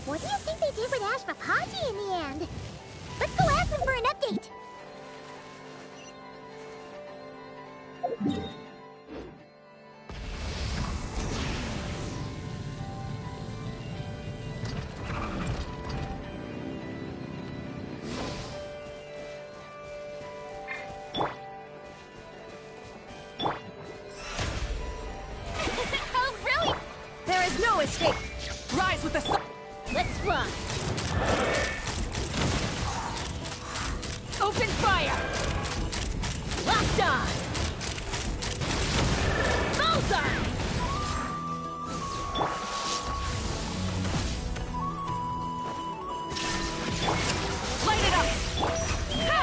What do you think they did with Ash Papaji in the end? Let's go ask them for an update! Oh, really? There is no escape! Rise with the sun! Let's fly! Open fire! Locked on! Bullseye! Light it up! Ha!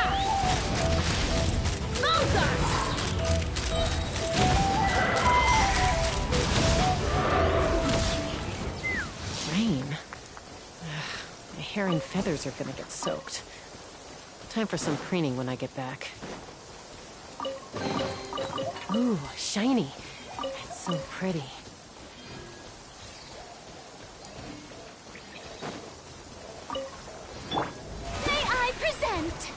Bullseye! Rain. My hair and feathers are gonna get soaked. Time for some preening when I get back. Ooh, shiny. It's so pretty. May I present?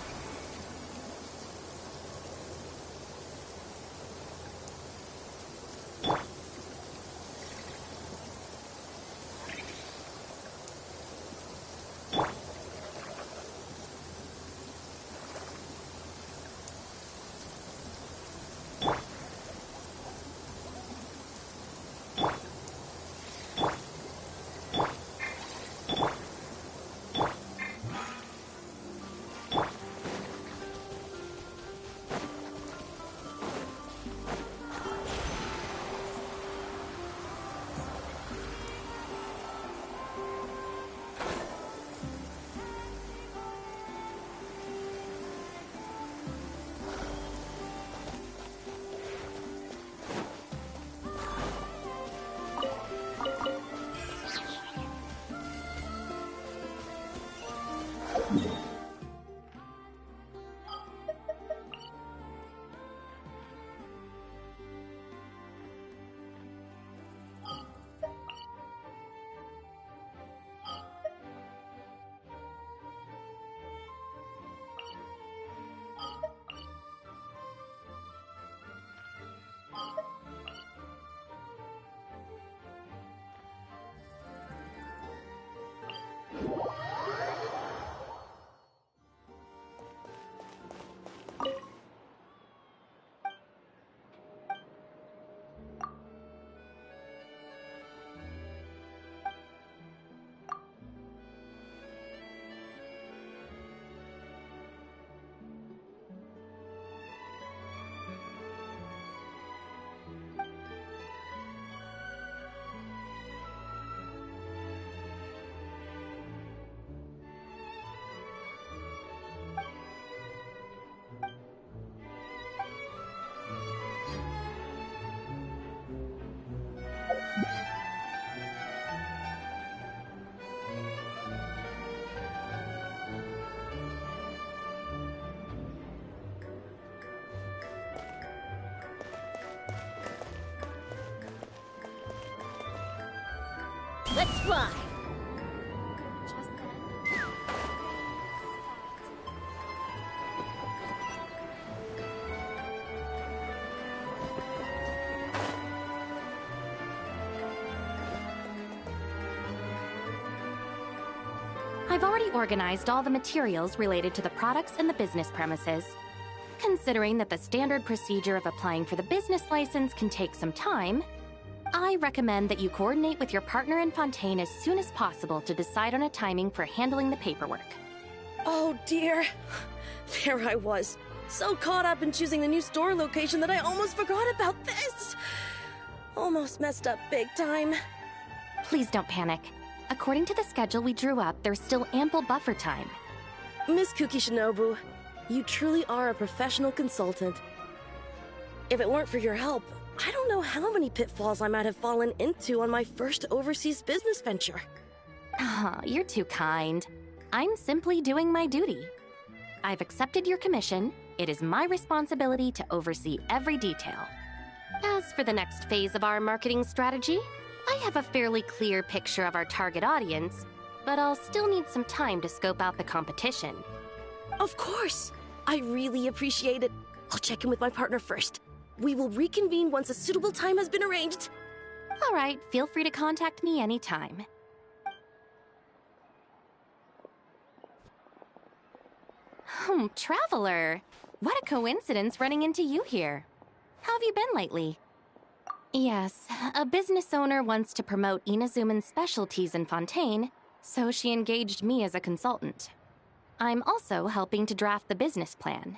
Let's fly! I've already organized all the materials related to the products and the business premises. Considering that the standard procedure of applying for the business license can take some time, I recommend that you coordinate with your partner in Fontaine as soon as possible to decide on a timing for handling the paperwork. Oh dear. There I was, so caught up in choosing the new store location that I almost forgot about this. Almost messed up big time. Please don't panic. According to the schedule we drew up, there's still ample buffer time. Miss Kuki Shinobu, you truly are a professional consultant. If it weren't for your help, I don't know how many pitfalls I might have fallen into on my first overseas business venture. Ah, you're too kind. I'm simply doing my duty. I've accepted your commission. It is my responsibility to oversee every detail. As for the next phase of our marketing strategy, I have a fairly clear picture of our target audience, but I'll still need some time to scope out the competition. Of course! I really appreciate it. I'll check in with my partner first. We will reconvene once a suitable time has been arranged. All right, feel free to contact me anytime. Traveler! What a coincidence running into you here. How have you been lately? Yes, a business owner wants to promote Inazuman's specialties in Fontaine, so she engaged me as a consultant. I'm also helping to draft the business plan.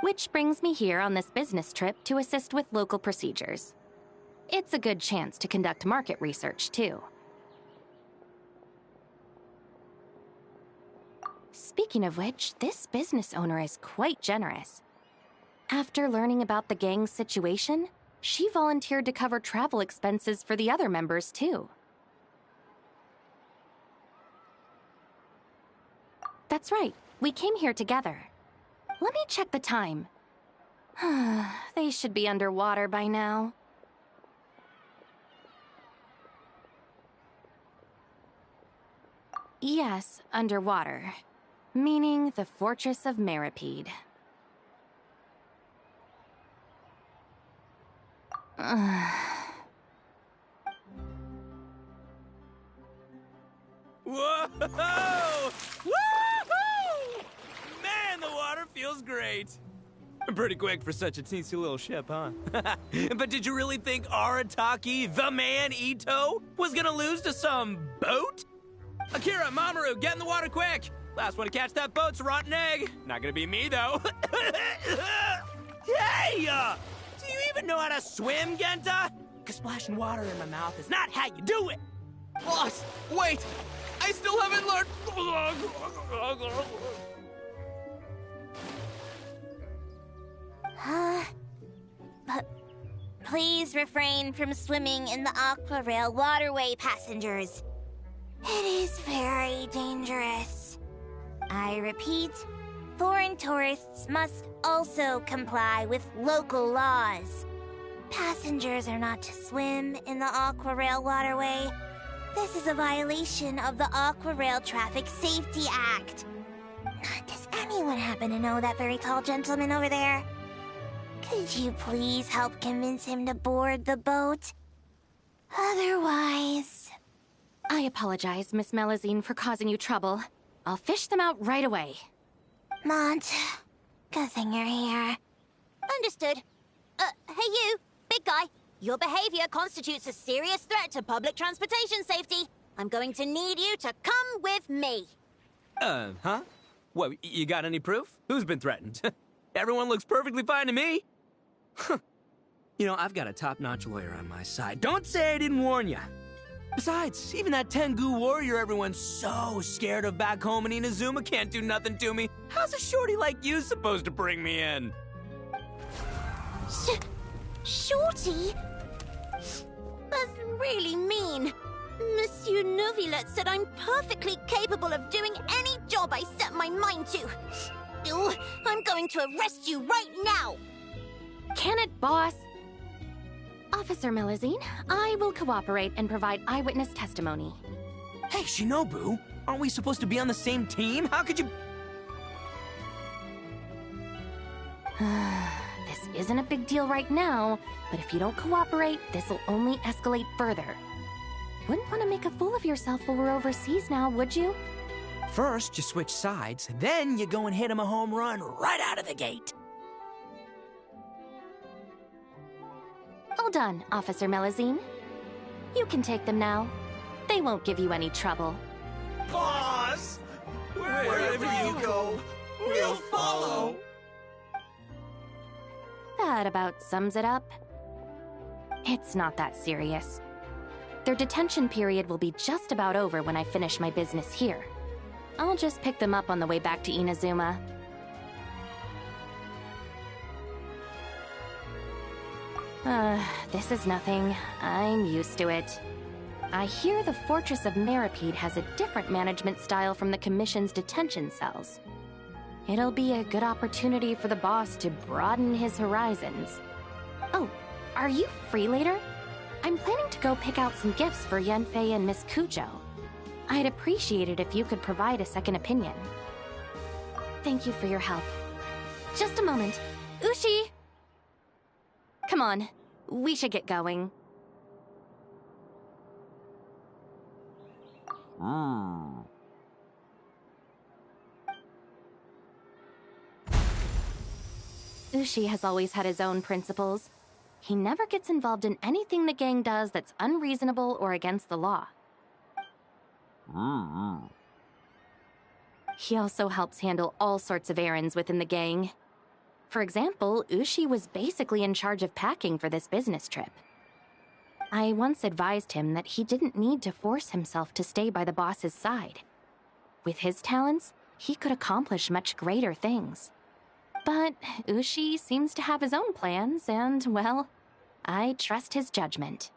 Which brings me here on this business trip to assist with local procedures. It's a good chance to conduct market research, too. Speaking of which, this business owner is quite generous. After learning about the gang's situation, she volunteered to cover travel expenses for the other members, too. That's right, we came here together. Let me check the time. They should be underwater by now. Yes, underwater. Meaning the Fortress of Meripede. Whoa! Woohoo! Man, the water feels great. Pretty quick for such a teensy little ship, huh? But did you really think Arataki, the man Ito, was gonna lose to some boat? Akira, Mamoru, get in the water quick! Last one to catch that boat's a rotten egg. Not gonna be me, though. Hey! Do you even know how to swim, Genta? Because splashing water in my mouth is not how you do it! Boss, wait! I still haven't learned... But please refrain from swimming in the Aqua Rail waterway, passengers. It is very dangerous. I repeat, foreign tourists must also comply with local laws. Passengers are not to swim in the Aqua Rail waterway. This is a violation of the Aqua Rail Traffic Safety Act. Does anyone happen to know that very tall gentleman over there? Could you please help convince him to board the boat? Otherwise... I apologize, Miss Melazine, for causing you trouble. I'll fish them out right away. Mont, good thing you're here. Understood. Hey you, big guy. Your behavior constitutes a serious threat to public transportation safety. I'm going to need you to come with me. Huh? What, you got any proof? Who's been threatened? Everyone looks perfectly fine to me. You know, I've got a top-notch lawyer on my side. Don't say I didn't warn ya. Besides, even that Tengu warrior everyone's so scared of back home in Inazuma can't do nothing to me. How's a shorty like you supposed to bring me in? Shorty? That's really mean. Monsieur Novilet said I'm perfectly capable of doing any job I set my mind to. Ew, I'm going to arrest you right now! Can it, boss? Officer Melazine, I will cooperate and provide eyewitness testimony. Hey, Shinobu, aren't we supposed to be on the same team? How could you... This isn't a big deal right now, but if you don't cooperate, this will only escalate further. Wouldn't want to make a fool of yourself while we're overseas now, would you? First, you switch sides, then you go and hit him a home run right out of the gate. All done, Officer Melazine. You can take them now. They won't give you any trouble. Boss! Wherever you go, we'll follow! That about sums it up. It's not that serious. Their detention period will be just about over when I finish my business here. I'll just pick them up on the way back to Inazuma. This is nothing. I'm used to it. I hear the Fortress of Meripede has a different management style from the Commission's detention cells. It'll be a good opportunity for the boss to broaden his horizons. Oh, are you free later? I'm planning to go pick out some gifts for Yanfei and Miss Kujo. I'd appreciate it if you could provide a second opinion. Thank you for your help. Just a moment. Ushi! Come on, we should get going. Ushi has always had his own principles. He never gets involved in anything the gang does that's unreasonable or against the law. He also helps handle all sorts of errands within the gang. For example, Ushi was basically in charge of packing for this business trip. I once advised him that he didn't need to force himself to stay by the boss's side. With his talents, he could accomplish much greater things. But Ushi seems to have his own plans, and, well, I trust his judgment.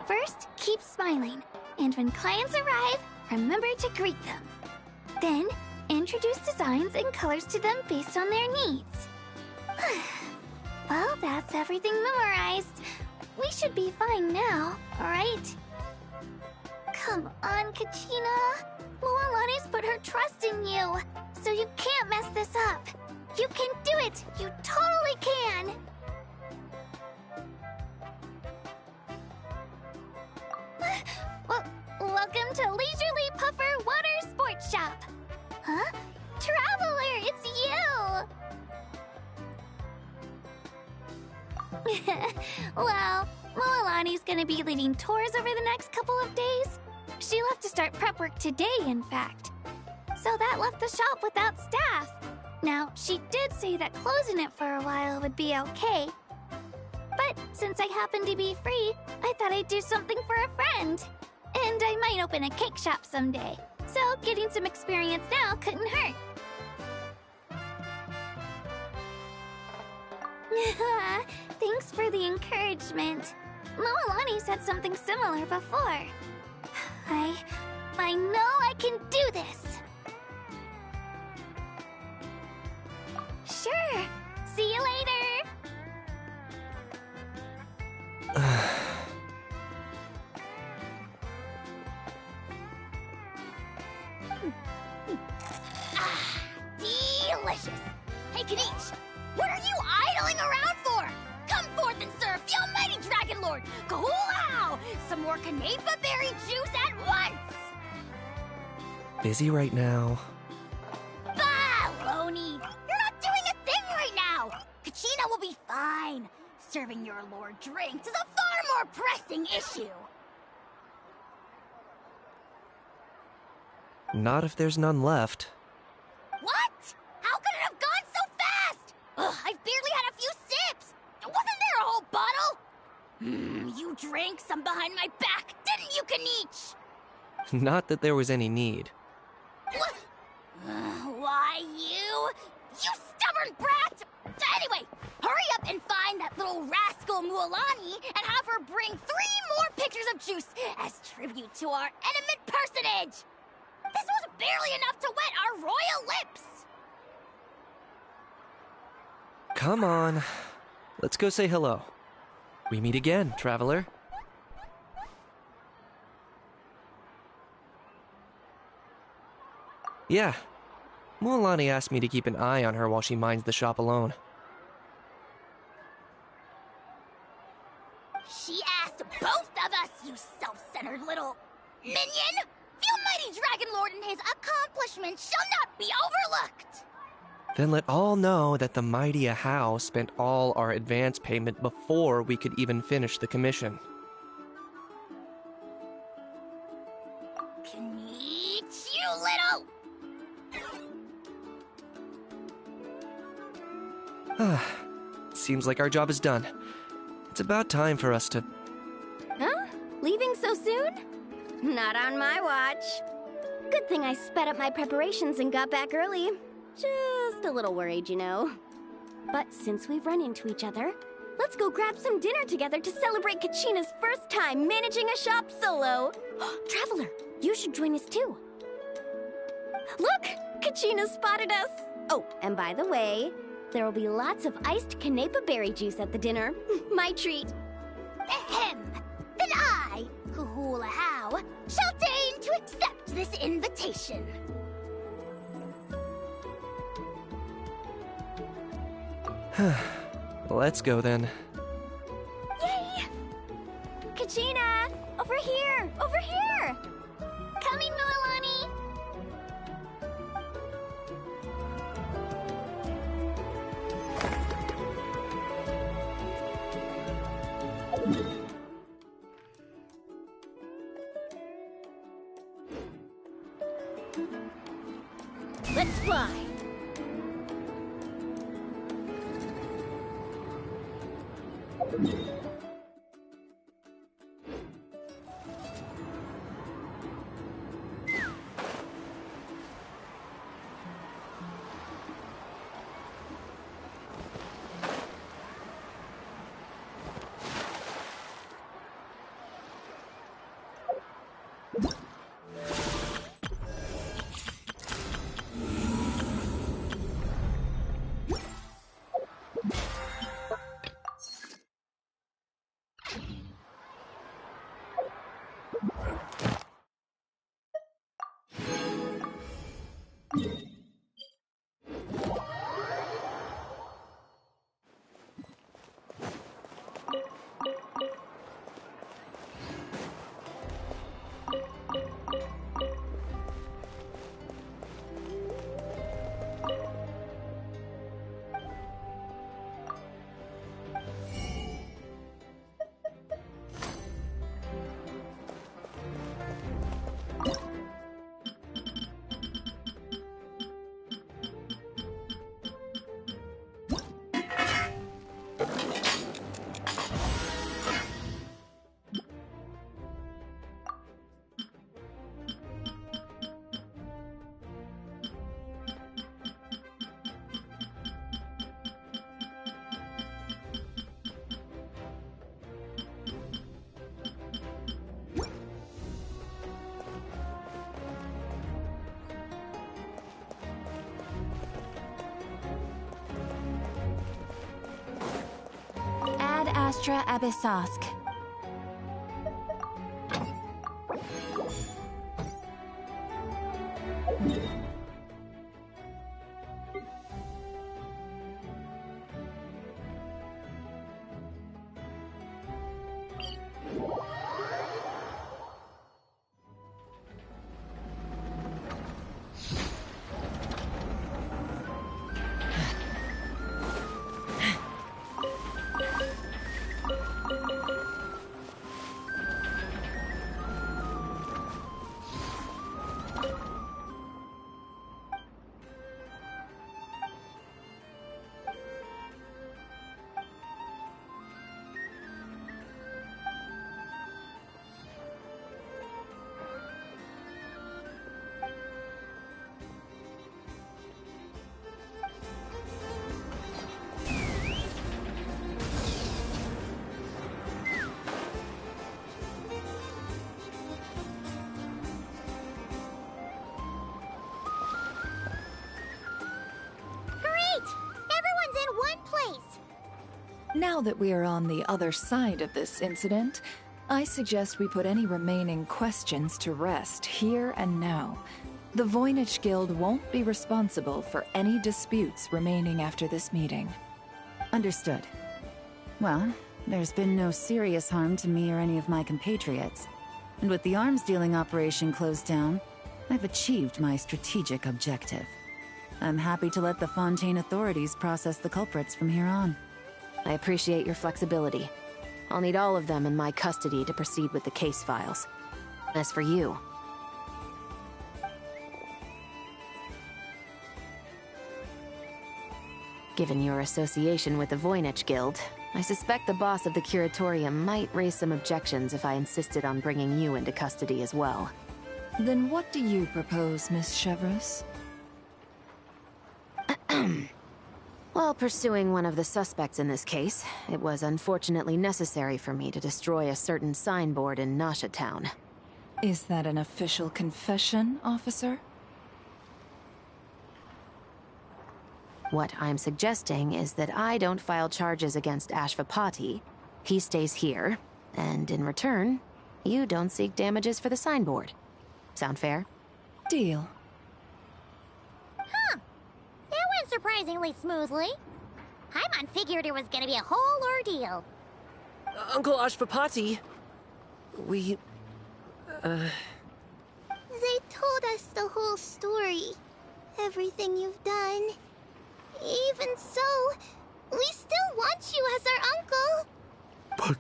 First, keep smiling. And when clients arrive, remember to greet them. Then, introduce designs and colors to them based on their needs. Well, that's everything memorized. We should be fine now, alright? Come on, Kachina. Moalani's put her trust in you, so you can't mess this up. You can do it! You totally can! Well, welcome to Leisurely Puffer Water Sports Shop. Huh? Traveler, it's you! Well, Moalani's gonna be leading tours over the next couple of days. She left to start prep work today, in fact. So that left the shop without staff. Now, she did say that closing it for a while would be okay. But since I happen to be free, I thought I'd do something for a friend. And I might open a cake shop someday. So getting some experience now couldn't hurt. Thanks for the encouragement. Moalani said something similar before. I know I can do this. Sure. See you later. Delicious. Hey, Kaniche, what are you idling around for? Come forth and serve the almighty Dragon Lord. Kahulao! Some more Canepa berry juice at once! Busy right now. Baloney! You're not doing a thing right now! Kachina will be fine. Serving your lord drinks is a far more pressing issue. Not if there's none left. What? How could it have gone so fast? Ugh, I've barely had a few sips. Wasn't there a whole bottle? You drank some behind my back, didn't you, Kaniche? Not that there was any need. What? Why, you stubborn brat! Anyway, hurry up and find that little rascal Mualani and have her bring 3 more pictures of juice as tribute to our eminent personage! This was barely enough to wet our royal lips! Come on. Let's go say hello. We meet again, traveler. Yeah. Mualani asked me to keep an eye on her while she minds the shop alone. She asked both of us, you self-centered little minion! The almighty Any Dragon Lord and his accomplishments shall not be overlooked! Then let all know that the mighty Ahau spent all our advance payment before we could even finish the commission. Kneech, you little... Seems like our job is done. It's about time for us to... Huh? Leaving so soon? Not on my watch. Good thing I sped up my preparations and got back early. Just a little worried, you know. But since we've run into each other, let's go grab some dinner together to celebrate Kachina's first time managing a shop solo. Traveler, you should join us too. Look! Kachina spotted us! Oh, and by the way, there will be lots of iced Canepa berry juice at the dinner. My treat. Ahem! Then I, Kahula How, shall deign to accept this invitation. Let's go then. Yay! Kachina! Over here! Over here! Coming, Mililani! Let's fly! Astra Abyssosk. Now that we are on the other side of this incident, I suggest we put any remaining questions to rest here and now. The Voynich Guild won't be responsible for any disputes remaining after this meeting. Understood. Well, there's been no serious harm to me or any of my compatriots. And with the arms dealing operation closed down, I've achieved my strategic objective. I'm happy to let the Fontaine authorities process the culprits from here on. I appreciate your flexibility. I'll need all of them in my custody to proceed with the case files. As for you... Given your association with the Voynich Guild, I suspect the boss of the Curatorium might raise some objections if I insisted on bringing you into custody as well. Then what do you propose, Miss Chevreuse? While pursuing one of the suspects in this case, it was unfortunately necessary for me to destroy a certain signboard in Nasha Town. Is that an official confession, officer? What I'm suggesting is that I don't file charges against Ashvapati, he stays here, and in return, you don't seek damages for the signboard. Sound fair? Deal. Huh. That went surprisingly smoothly. Paimon figured it was gonna be a whole ordeal. Uncle Ashvapati, we... They told us the whole story. Everything you've done. Even so, we still want you as our uncle. But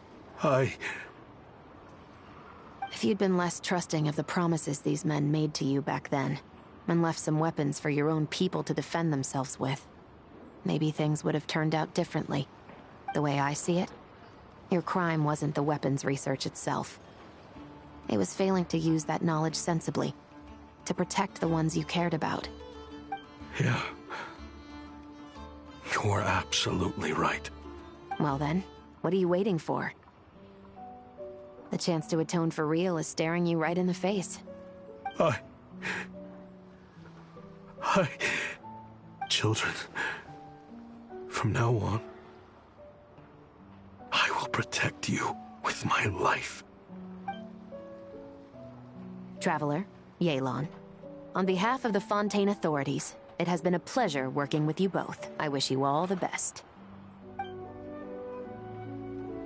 If you'd been less trusting of the promises these men made to you back then, and left some weapons for your own people to defend themselves with, maybe things would have turned out differently. The way I see it, your crime wasn't the weapons research itself. It was failing to use that knowledge sensibly, to protect the ones you cared about. Yeah. You're absolutely right. Well then, what are you waiting for? The chance to atone for real is staring you right in the face. Children, from now on, I will protect you with my life. Traveler, Yelan, on behalf of the Fontaine authorities, it has been a pleasure working with you both. I wish you all the best.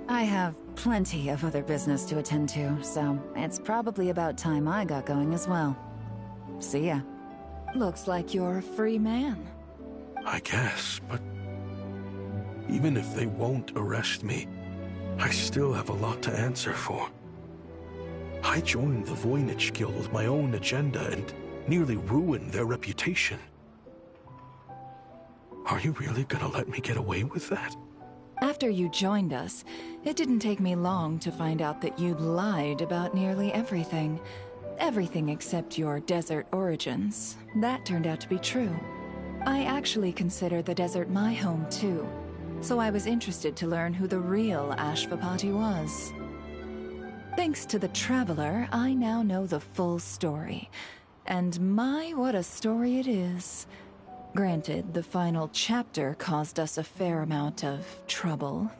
I have plenty of other business to attend to, so it's probably about time I got going as well. See ya. Looks like you're a free man. I guess, but even if they won't arrest me, I still have a lot to answer for. I joined the Voynich Guild with my own agenda and nearly ruined their reputation. Are you really gonna let me get away with that? After you joined us, it didn't take me long to find out that you'd lied about nearly everything. Everything except your desert origins. That turned out to be true. I actually consider the desert my home too, so I was interested to learn who the real Ashvapati was. Thanks to the Traveler, I now know the full story. And my, what a story it is. Granted, the final chapter caused us a fair amount of trouble.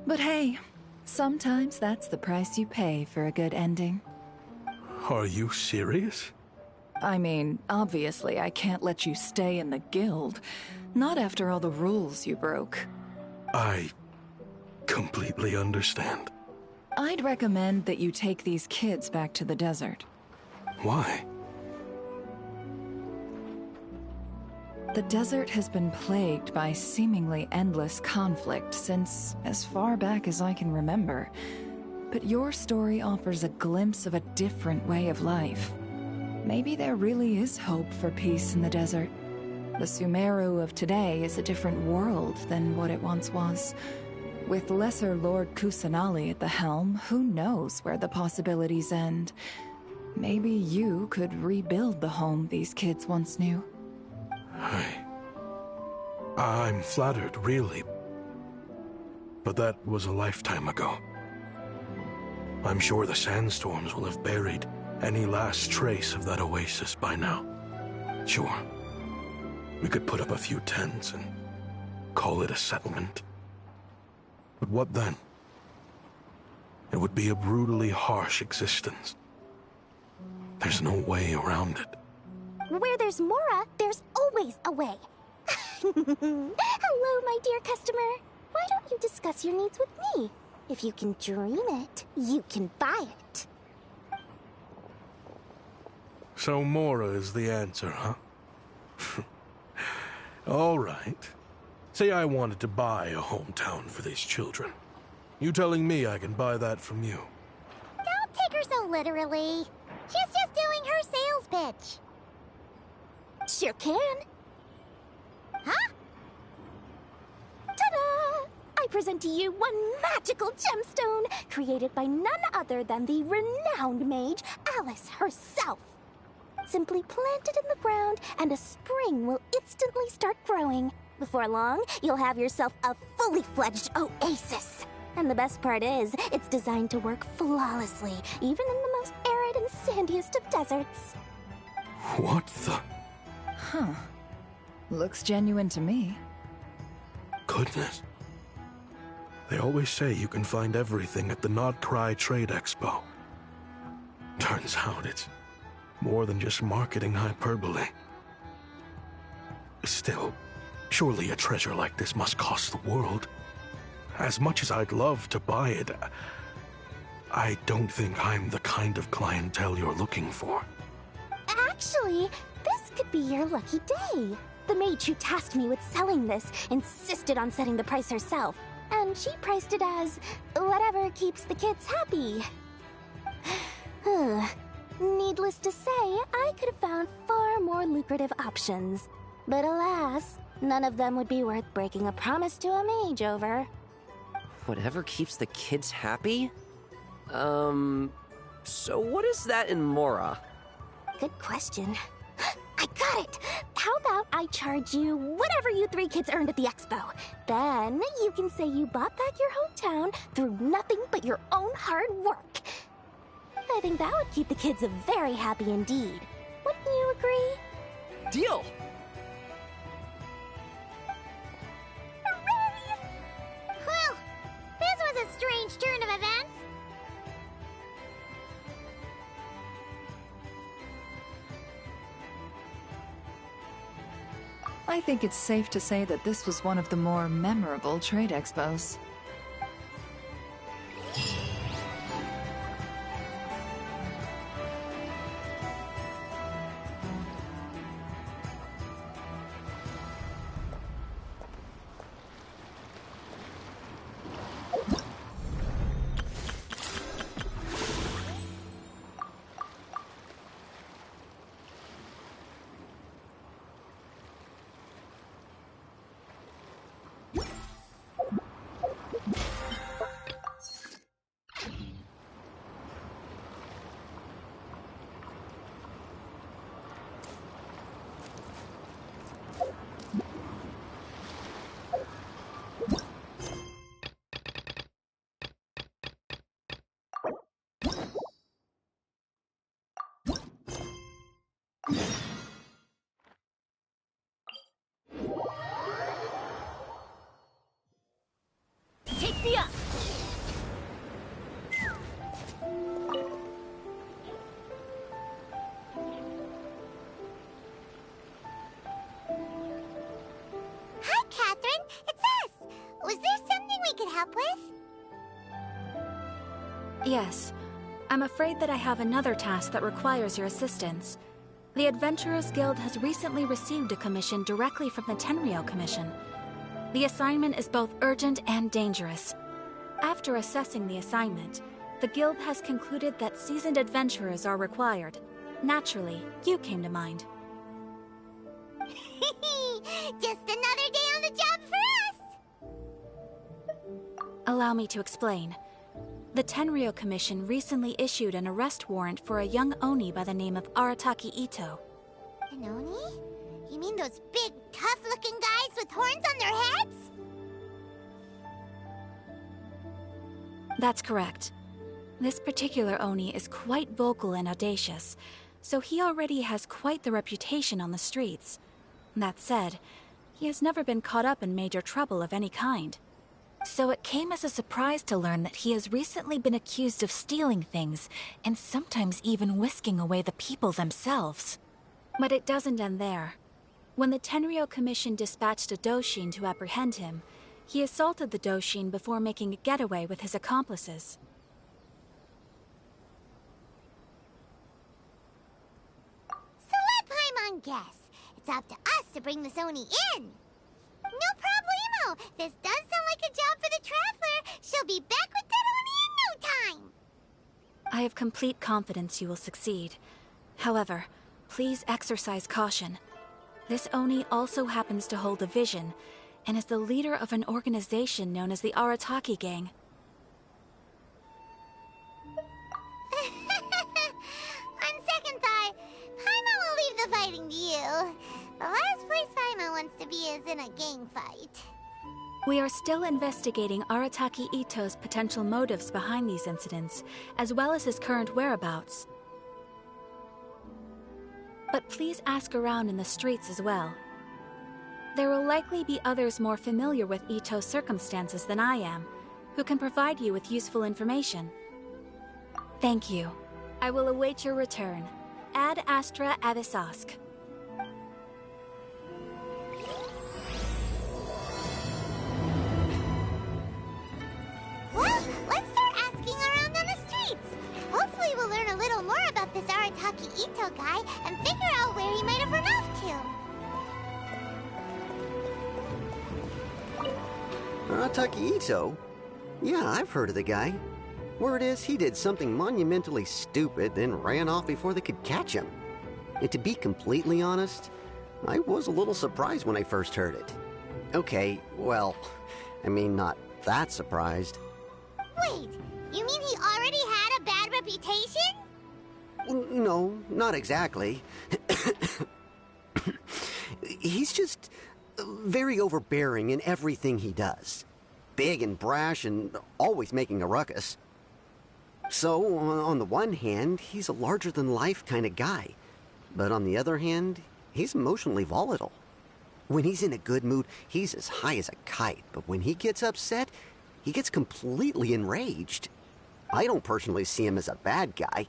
But hey, sometimes that's the price you pay for a good ending. Are you serious? I mean, obviously I can't let you stay in the guild. Not after all the rules you broke. I completely understand. I'd recommend that you take these kids back to the desert. Why? The desert has been plagued by seemingly endless conflict since as far back as I can remember. But your story offers a glimpse of a different way of life. Maybe there really is hope for peace in the desert. The Sumeru of today is a different world than what it once was. With Lesser Lord Kusanali at the helm, who knows where the possibilities end? Maybe you could rebuild the home these kids once knew. I'm flattered, really. But that was a lifetime ago. I'm sure the sandstorms will have buried any last trace of that oasis by now. Sure, we could put up a few tents and call it a settlement. But what then? It would be a brutally harsh existence. There's no way around it. Where there's Mora, there's always a way. Hello, my dear customer. Why don't you discuss your needs with me? If you can dream it, you can buy it. So Mora is the answer, huh? All right. Say I wanted to buy a hometown for these children. You telling me I can buy that from you? Don't take her so literally. She's just doing her sales pitch. Sure can. Huh? Ta-da! I present to you one magical gemstone created by none other than the renowned mage Alice herself. Simply plant it in the ground and a spring will instantly start growing. Before long, you'll have yourself a fully fledged oasis. And the best part is, it's designed to work flawlessly, even in the most arid and sandiest of deserts. What the? Huh. Looks genuine to me. Goodness. They always say you can find everything at the Not Cry Trade Expo. Turns out it's more than just marketing hyperbole. Still, surely a treasure like this must cost the world. As much as I'd love to buy it, I don't think I'm the kind of clientele you're looking for. Actually, this could be your lucky day. The mage who tasked me with selling this insisted on setting the price herself, and she priced it as whatever keeps the kids happy. Needless to say, I could have found far more lucrative options. But alas, none of them would be worth breaking a promise to a mage over. Whatever keeps the kids happy? So what is that in Mora? Good question. I got it! How about I charge you whatever you three kids earned at the expo? Then you can say you bought back your hometown through nothing but your own hard work. I think that would keep the kids very happy indeed. Wouldn't you agree? Deal! Hooray! Well, this was a strange turn of events. I think it's safe to say that this was one of the more memorable trade expos. Take me up! Hi, Catherine. It's us. Was there something we could help with? Yes. I'm afraid that I have another task that requires your assistance. The Adventurers Guild has recently received a commission directly from the Tenryou Commission. The assignment is both urgent and dangerous. After assessing the assignment, the Guild has concluded that seasoned adventurers are required. Naturally, you came to mind. Just another day on the job for us! Allow me to explain. The Tenryou Commission recently issued an arrest warrant for a young Oni by the name of Arataki Ito. An Oni? You mean those big, tough-looking guys with horns on their heads? That's correct. This particular Oni is quite vocal and audacious, so he already has quite the reputation on the streets. That said, he has never been caught up in major trouble of any kind. So it came as a surprise to learn that he has recently been accused of stealing things, and sometimes even whisking away the people themselves. But it doesn't end there. When the Tenryou Commission dispatched a Doshin to apprehend him, he assaulted the Doshin before making a getaway with his accomplices. guess. It's up to us to bring this Oni in. No problemo. This does sound like a job for the Traveler. She'll be back with that Oni in no time. I have complete confidence you will succeed. However, please exercise caution. This Oni also happens to hold a vision, and is the leader of an organization known as the Arataki Gang. On second thought, Paimon will leave the fighting to you. The last place Paimon wants to be is in a gang fight. We are still investigating Arataki Ito's potential motives behind these incidents, as well as his current whereabouts. But please ask around in the streets as well. There will likely be others more familiar with Ito's circumstances than I am, who can provide you with useful information. Thank you. I will await your return. Ad Astra Avisosk. Well, let's start asking around on the streets. Hopefully we'll learn a little more about this Arataki Ito guy and figure out where he might have run off to. Arataki Ito? Yeah, I've heard of the guy. Word is, he did something monumentally stupid, then ran off before they could catch him. And to be completely honest, I was a little surprised when I first heard it. Okay, well, I mean, not that surprised. Wait, you mean he already had a bad reputation? No, not exactly. He's just very overbearing in everything he does. Big and brash and always making a ruckus. So, on the one hand, he's a larger-than-life kind of guy. But on the other hand, he's emotionally volatile. When he's in a good mood, he's as high as a kite. But when he gets upset, he gets completely enraged. I don't personally see him as a bad guy,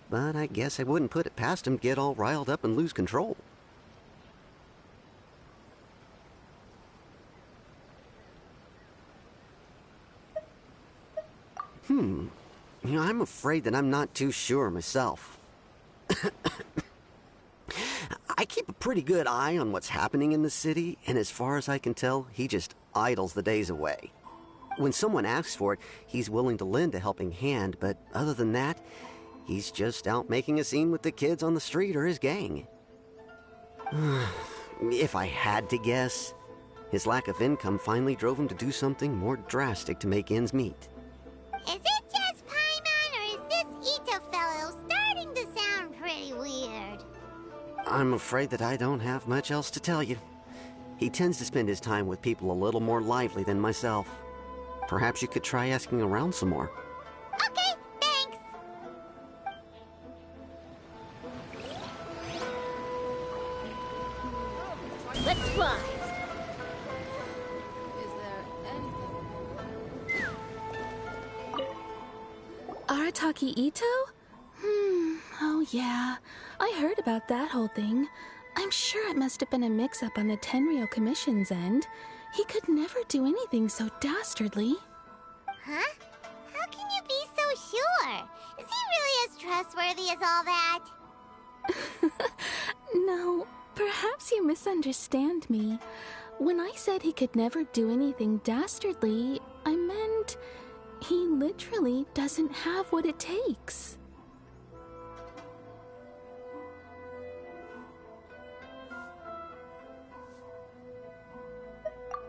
but I guess I wouldn't put it past him to get all riled up and lose control. I'm afraid that I'm not too sure myself. I keep a pretty good eye on what's happening in the city, and as far as I can tell, he just idles the days away. When someone asks for it, he's willing to lend a helping hand, but other than that, he's just out making a scene with the kids on the street or his gang. If I had to guess, his lack of income finally drove him to do something more drastic to make ends meet. Is it just Paimon, or is this Ito fellow starting to sound pretty weird? I'm afraid that I don't have much else to tell you. He tends to spend his time with people a little more lively than myself. Perhaps you could try asking around some more. Okay, thanks. Let's fly. Arataki Ito? Oh yeah. I heard about that whole thing. I'm sure it must have been a mix-up on the Tenryo Commission's end. He could never do anything so dastardly. Huh? How can you be so sure? Is he really as trustworthy as all that? No, perhaps you misunderstand me. When I said he could never do anything dastardly, I meant he literally doesn't have what it takes.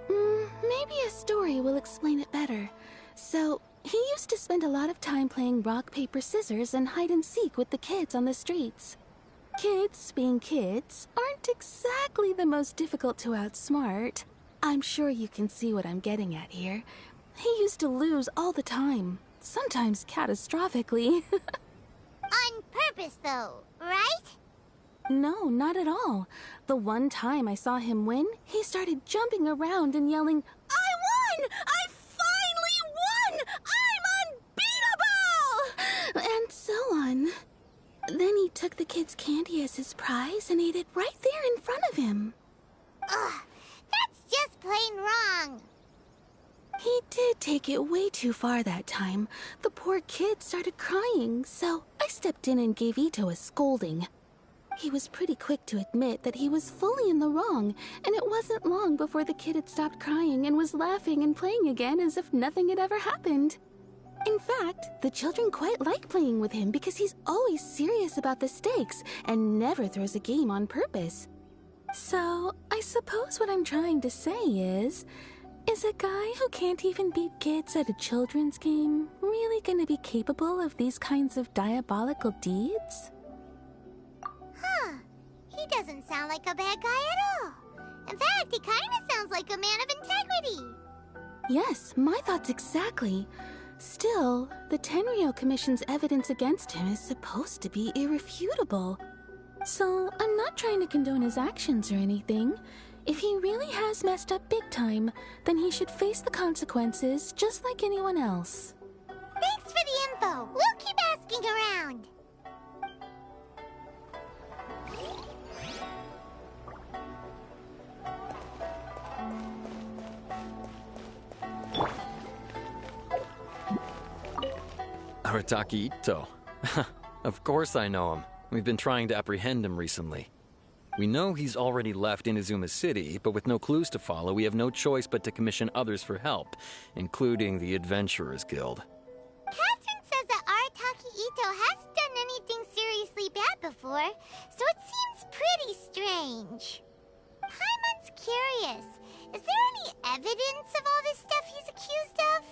Maybe a story will explain it better. So, he used to spend a lot of time playing rock, paper, scissors and hide and seek with the kids on the streets. Kids, being kids, aren't exactly the most difficult to outsmart. I'm sure you can see what I'm getting at here. He used to lose all the time, sometimes catastrophically. On purpose, though, right? No, not at all. The one time I saw him win, he started jumping around and yelling, "I won! I finally won! I'm unbeatable!" And so on. Then he took the kid's candy as his prize and ate it right there in front of him. Ugh, that's just plain wrong. He did take it way too far that time. The poor kid started crying, so I stepped in and gave Ito a scolding. He was pretty quick to admit that he was fully in the wrong, and it wasn't long before the kid had stopped crying and was laughing and playing again as if nothing had ever happened. In fact, the children quite like playing with him because he's always serious about the stakes and never throws a game on purpose. So, I suppose what I'm trying to say is a guy who can't even beat kids at a children's game really gonna be capable of these kinds of diabolical deeds? Huh. He doesn't sound like a bad guy at all. In fact, he kinda sounds like a man of integrity. Yes, my thoughts exactly. Still, the Tenryou Commission's evidence against him is supposed to be irrefutable. So, I'm not trying to condone his actions or anything. If he really has messed up big time, then he should face the consequences just like anyone else. Thanks for the info. We'll keep asking around. Arataki Ito. Of course I know him. We've been trying to apprehend him recently. We know he's already left Inazuma City, but with no clues to follow, we have no choice but to commission others for help, including the Adventurers Guild. Catherine says that Arataki Ito hasn't done anything seriously bad before, so it seems pretty strange. Paimon's curious. Is there any evidence of all this stuff he's accused of?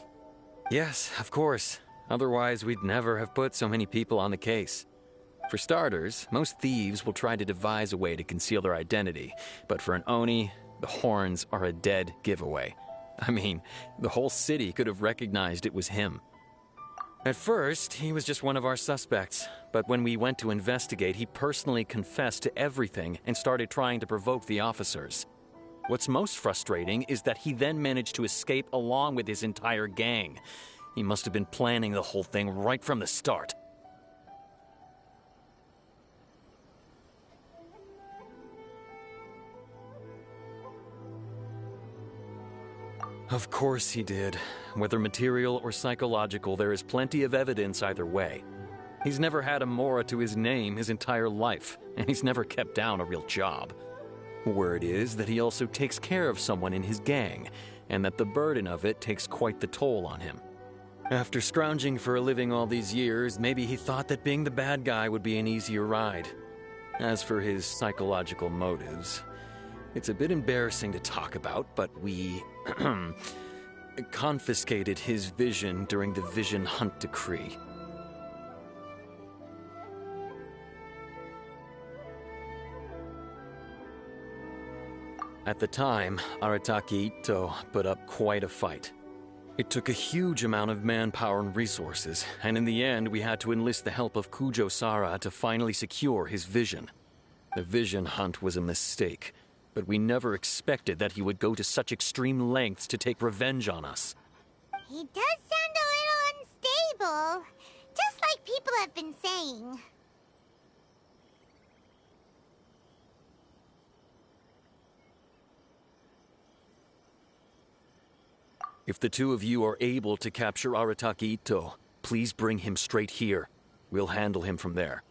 Yes, of course. Otherwise, we'd never have put so many people on the case. For starters, most thieves will try to devise a way to conceal their identity, but for an Oni, the horns are a dead giveaway. I mean, the whole city could have recognized it was him. At first, he was just one of our suspects, but when we went to investigate, he personally confessed to everything and started trying to provoke the officers. What's most frustrating is that he then managed to escape along with his entire gang. He must have been planning the whole thing right from the start. Of course he did. Whether material or psychological, there is plenty of evidence either way. He's never had a Mora to his name his entire life, and he's never kept down a real job. Word is that he also takes care of someone in his gang, and that the burden of it takes quite the toll on him. After scrounging for a living all these years, maybe he thought that being the bad guy would be an easier ride. As for his psychological motives, it's a bit embarrassing to talk about, but we confiscated his vision during the Vision Hunt Decree. At the time, Arataki Ito put up quite a fight. It took a huge amount of manpower and resources, and in the end we had to enlist the help of Kujo Sara to finally secure his vision. The Vision Hunt was a mistake, but we never expected that he would go to such extreme lengths to take revenge on us. He does sound a little unstable, just like people have been saying. If the two of you are able to capture Arataki Ito, please bring him straight here. We'll handle him from there.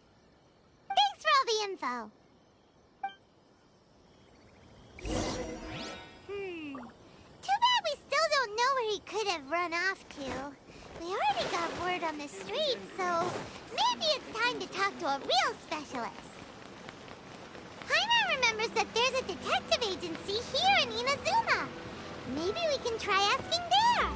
Thanks for all the info. Too bad we still don't know where he could have run off to. We already got word on the street, so maybe it's time to talk to a real specialist. Paimon remembers that there's a detective agency here in Inazuma. Maybe we can try asking there.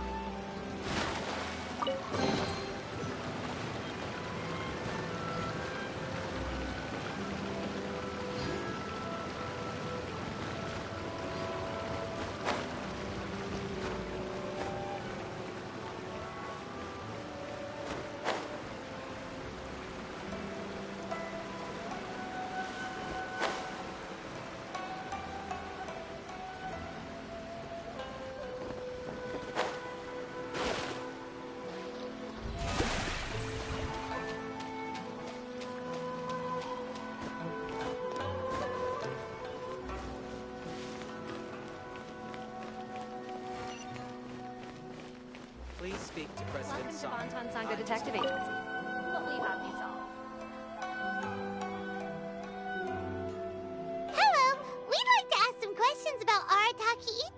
Please speak to President Song. Welcome to Bonton Sangha Detective Agency. What will you have me solve?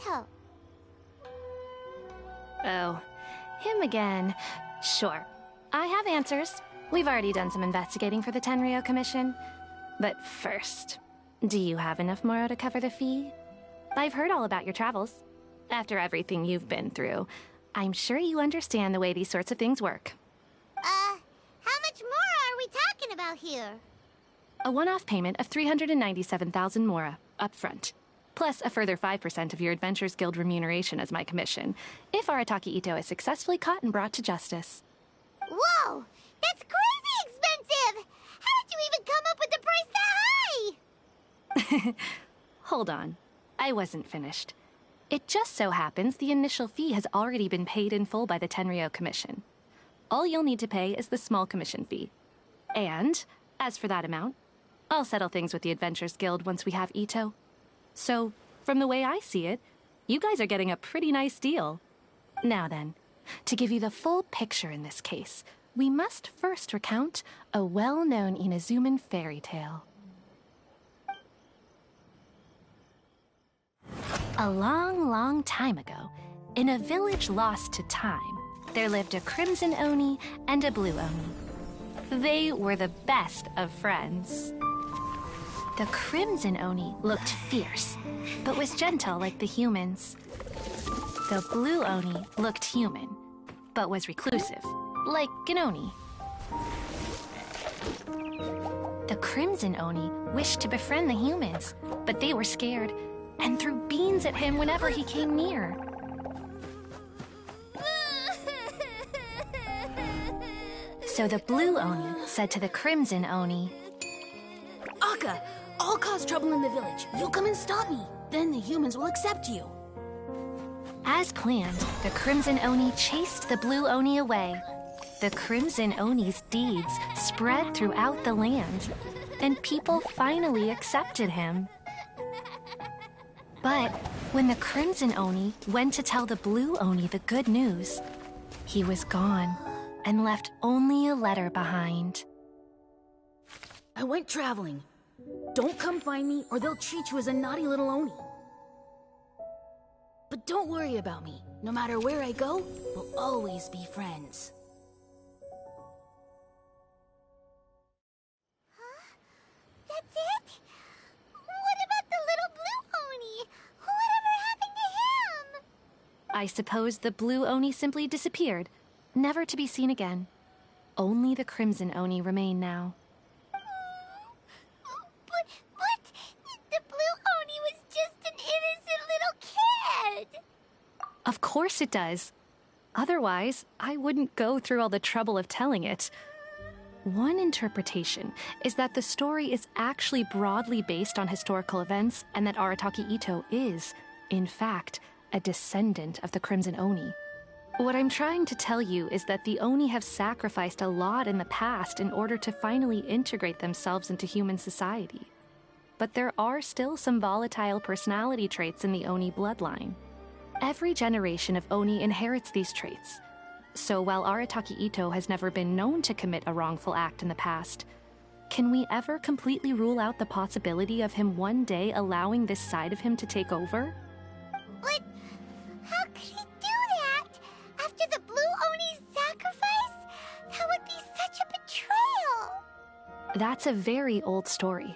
Ito. Oh, him again. Sure. I have answers. We've already done some investigating for the Tenryo Commission. But first, do you have enough Moro to cover the fee? I've heard all about your travels. After everything you've been through, I'm sure you understand the way these sorts of things work. How much Mora are we talking about here? A one-off payment of 397,000 Mora, up front. Plus a further 5% of your Adventures Guild remuneration as my commission, if Arataki Ito is successfully caught and brought to justice. Whoa! That's crazy expensive! How did you even come up with the price that high? Hold on. I wasn't finished. It just so happens the initial fee has already been paid in full by the Tenryo Commission. All you'll need to pay is the small commission fee. And, as for that amount, I'll settle things with the Adventures Guild once we have Ito. So, from the way I see it, you guys are getting a pretty nice deal. Now then, to give you the full picture in this case, we must first recount a well-known Inazuman fairy tale. A long, long time ago, in a village lost to time, there lived a Crimson Oni and a Blue Oni. They were the best of friends. The Crimson Oni looked fierce, but was gentle like the humans. The Blue Oni looked human, but was reclusive, like an Oni. The Crimson Oni wished to befriend the humans, but they were scared and threw beans at him whenever he came near. So the Blue Oni said to the Crimson Oni, Akka, I'll cause trouble in the village. You come and stop me. Then the humans will accept you. As planned, the Crimson Oni chased the Blue Oni away. The Crimson Oni's deeds spread throughout the land, and people finally accepted him. But when the Crimson Oni went to tell the Blue Oni the good news, he was gone and left only a letter behind. I went traveling. Don't come find me or they'll treat you as a naughty little Oni. But don't worry about me. No matter where I go, we'll always be friends. Huh? That's it? What about the little Blue Oni? Whatever happened to him? I suppose the Blue Oni simply disappeared, never to be seen again. Only the Crimson Oni remain now. But the Blue Oni was just an innocent little kid. Of course it does. Otherwise, I wouldn't go through all the trouble of telling it. One interpretation is that the story is actually broadly based on historical events and that Arataki Ito is, in fact, a descendant of the Crimson Oni. What I'm trying to tell you is that the Oni have sacrificed a lot in the past in order to finally integrate themselves into human society. But there are still some volatile personality traits in the Oni bloodline. Every generation of Oni inherits these traits. So while Arataki Ito has never been known to commit a wrongful act in the past, can we ever completely rule out the possibility of him one day allowing this side of him to take over? But how could he do that? After the Blue Oni's sacrifice? That would be such a betrayal. That's a very old story.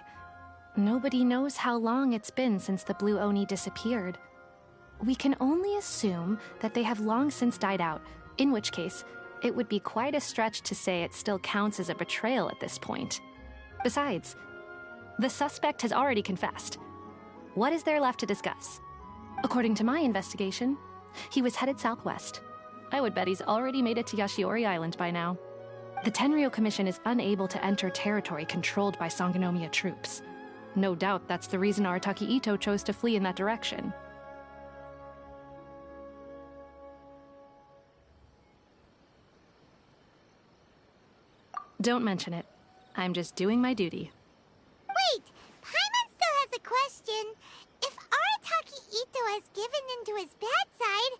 Nobody knows how long it's been since the Blue Oni disappeared. We can only assume that they have long since died out, in which case, it would be quite a stretch to say it still counts as a betrayal at this point. Besides, the suspect has already confessed. What is there left to discuss? According to my investigation, he was headed southwest. I would bet he's already made it to Yashiori Island by now. The Tenryo Commission is unable to enter territory controlled by Sangonomiya troops. No doubt that's the reason Arataki Ito chose to flee in that direction. Don't mention it. I'm just doing my duty. Wait, Paimon still has a question. If Arataki Ito has given in to his bad side,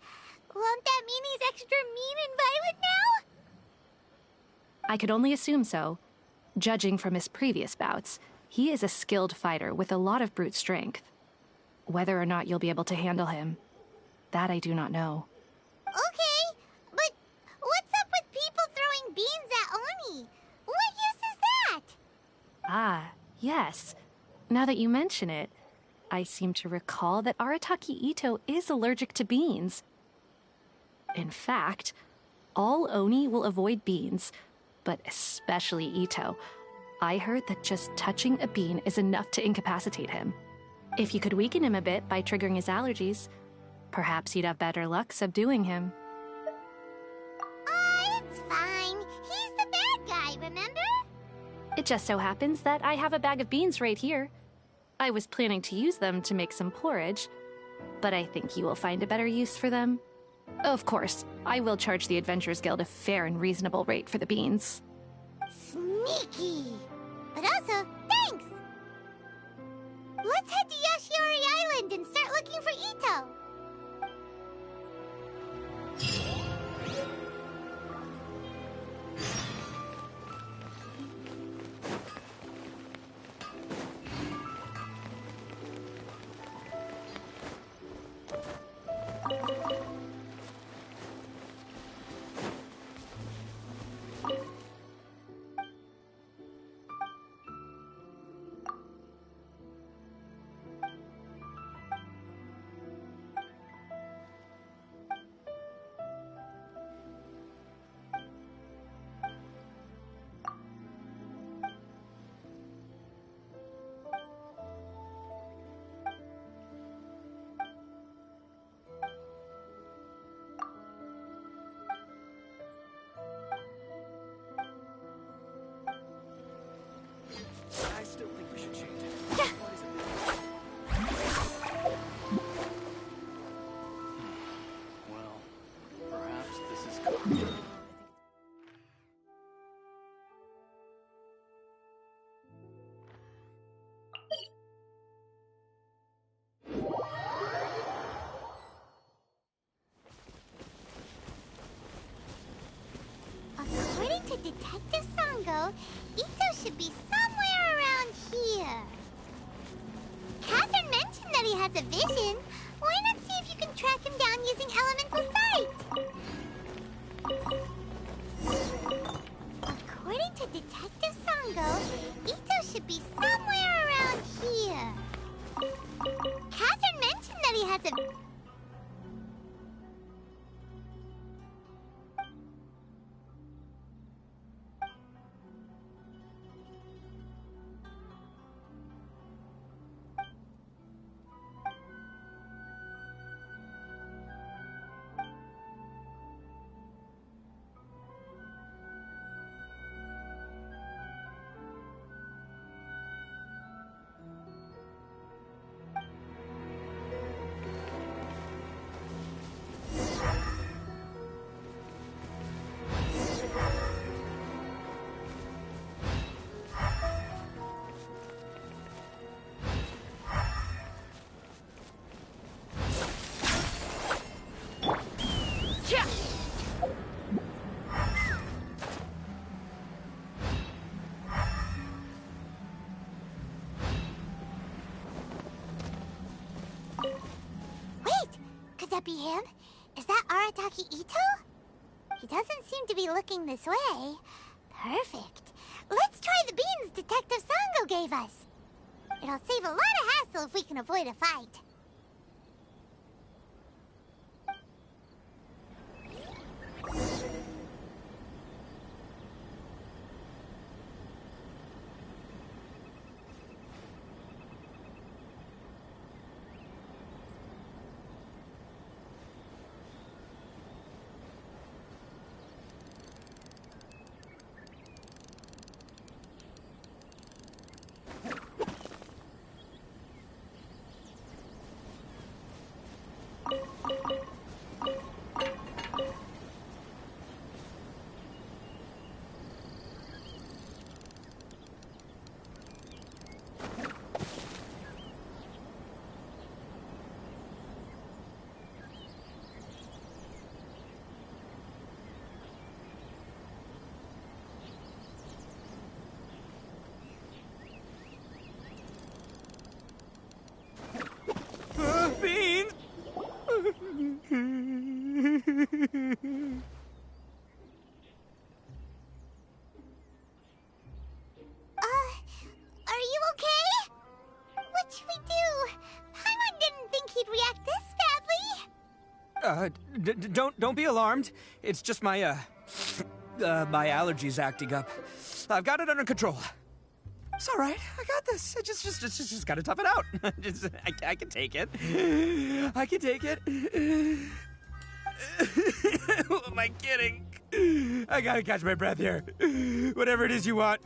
won't that mean he's extra mean and violent now? I could only assume so. Judging from his previous bouts, he is a skilled fighter with a lot of brute strength. Whether or not you'll be able to handle him, That I do not know. Okay, but what's up with people throwing beans at Oni? What use is that? Ah, yes. Now that you mention it, I seem to recall that Arataki Ito is allergic to beans. In fact, all Oni will avoid beans, but especially Ito. I heard that just touching a bean is enough to incapacitate him. If you could weaken him a bit by triggering his allergies, perhaps you'd have better luck subduing him. It's fine. He's the bad guy, remember? It just so happens that I have a bag of beans right here. I was planning to use them to make some porridge, but I think you will find a better use for them. Of course, I will charge the Adventurers Guild a fair and reasonable rate for the beans. Sneaky! But also, thanks! Let's head to Yashiori Island and start looking for Ito! I still think we should change it. What is it? Well, perhaps this is good. According to Detective Sango, Ito should be somewhere around here. Catherine mentioned that he has a vision. Why not see if you can track him down using elemental sight? According to Detective Sango, Ito should be somewhere around here. Catherine mentioned that he has a... Could that be him? Is that Arataki Ito? He doesn't seem to be looking this way. Perfect. Let's try the beans Detective Sango gave us. It'll save a lot of hassle if we can avoid a fight. Don't be alarmed. It's just my my allergies acting up. I've got it under control. It's all right. I got this. I just gotta tough it out. I can take it. I can take it. Who am I kidding? I gotta catch my breath here. Whatever it is you want,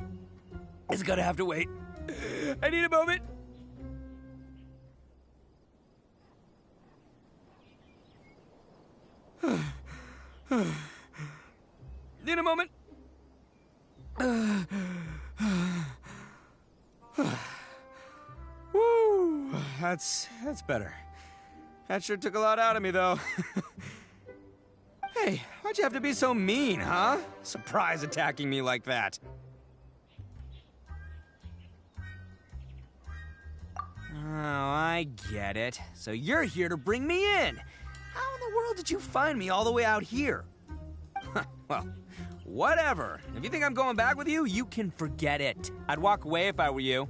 it's gonna have to wait. I need a moment. Need a moment. Woo, that's better. That sure took a lot out of me, though. Hey, why'd you have to be so mean, huh? Surprise attacking me like that. Oh, I get it. So you're here to bring me in. How in the world did you find me all the way out here? Well, whatever. If you think I'm going back with you, you can forget it. I'd walk away if I were you.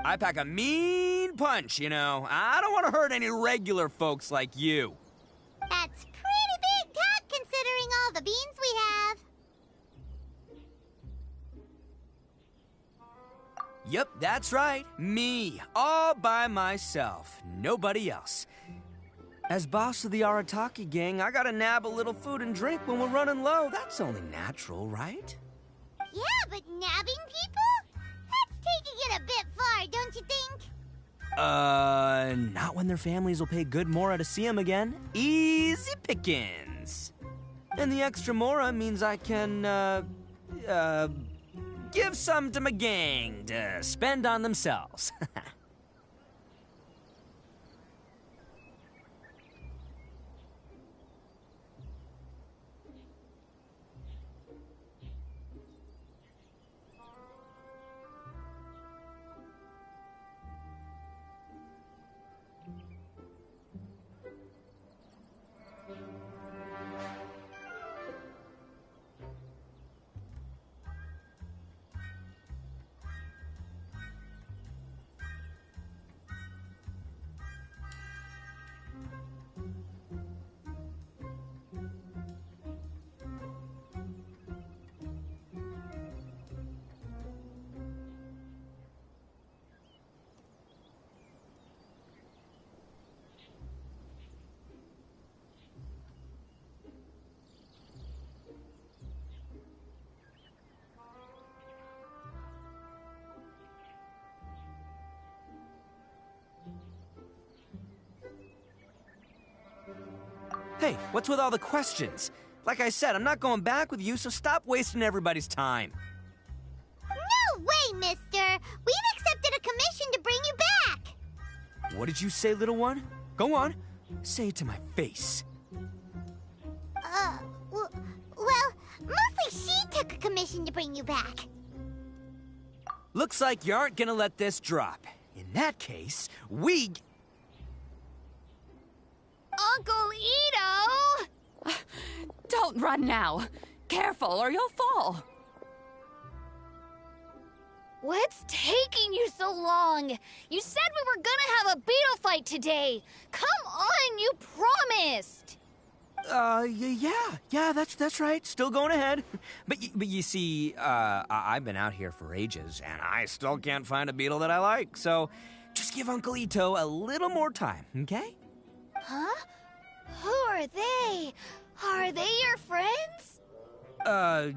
I pack a mean punch, you know. I don't want to hurt any regular folks like you. That's pretty big talk considering all the beans we have. Yep, that's right. Me. All by myself. Nobody else. As boss of the Arataki gang, I gotta nab a little food and drink when we're running low. That's only natural, right? Yeah, but nabbing people? That's taking it a bit far, don't you think? Not when their families will pay good Mora to see them again. Easy pickings. And the extra Mora means I can, give some to my gang to spend on themselves. Hey, what's with all the questions? Like I said, I'm not going back with you, so stop wasting everybody's time. No way, mister! We've accepted a commission to bring you back! What did you say, little one? Go on. Say it to my face. Well, mostly she took a commission to bring you back. Looks like you aren't gonna let this drop. In that case, we... Uncle Ito! Don't run now. Careful or you'll fall. What's taking you so long? You said we were gonna have a beetle fight today. Come on, you promised. Yeah, that's right. Still going ahead. But you see, I've been out here for ages, and I still can't find a beetle that I like. So, just give Uncle Ito a little more time, okay? Huh? Who are they? Are they your friends?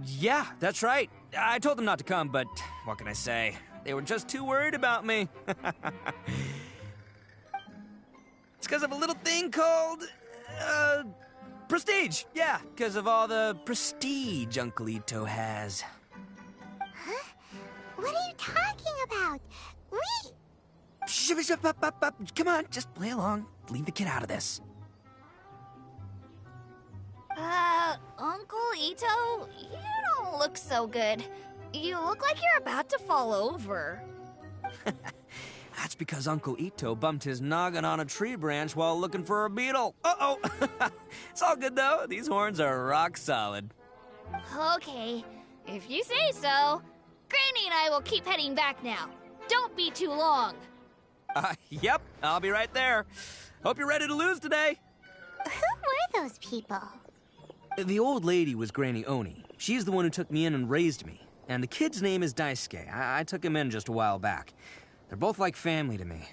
Yeah, that's right. I told them not to come, but what can I say? They were just too worried about me. It's because of a little thing called, prestige. Yeah, because of all the prestige Uncle Ito has. Huh? What are you talking about? Come on, just play along. Leave the kid out of this. Uncle Ito, you don't look so good. You look like you're about to fall over. That's because Uncle Ito bumped his noggin on a tree branch while looking for a beetle. Uh-oh! It's all good, though. These horns are rock solid. Okay, if you say so. Granny and I will keep heading back now. Don't be too long. Yep, I'll be right there. Hope you're ready to lose today. Who are those people? The old lady was Granny Oni. She's the one who took me in and raised me. And the kid's name is Daisuke. I took him in just a while back. They're both like family to me.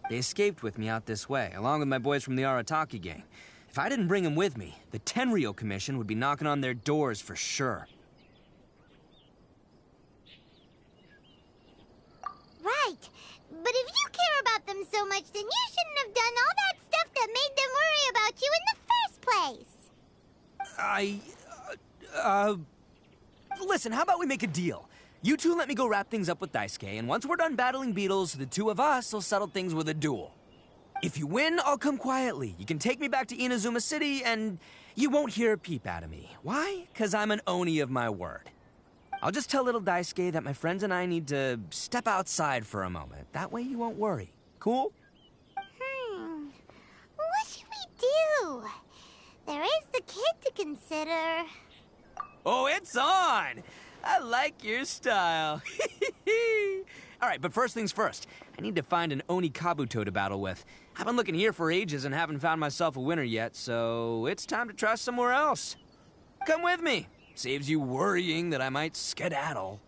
They escaped with me out this way, along with my boys from the Arataki gang. If I didn't bring them with me, the Tenryou Commission would be knocking on their doors for sure. Right. But if you care about them so much, then you shouldn't have done all that stuff that made them worry about you in the first place. Listen, how about we make a deal? You two let me go wrap things up with Daisuke, and once we're done battling beetles, the two of us will settle things with a duel. If you win, I'll come quietly. You can take me back to Inazuma City, and you won't hear a peep out of me. Why? 'Cause I'm an Oni of my word. I'll just tell little Daisuke that my friends and I need to step outside for a moment. That way you won't worry. Cool? What should we do? There is the kid to consider. Oh, it's on! I like your style. All right, but first things first. I need to find an Oni Kabuto to battle with. I've been looking here for ages and haven't found myself a winner yet, so it's time to try somewhere else. Come with me. Saves you worrying that I might skedaddle.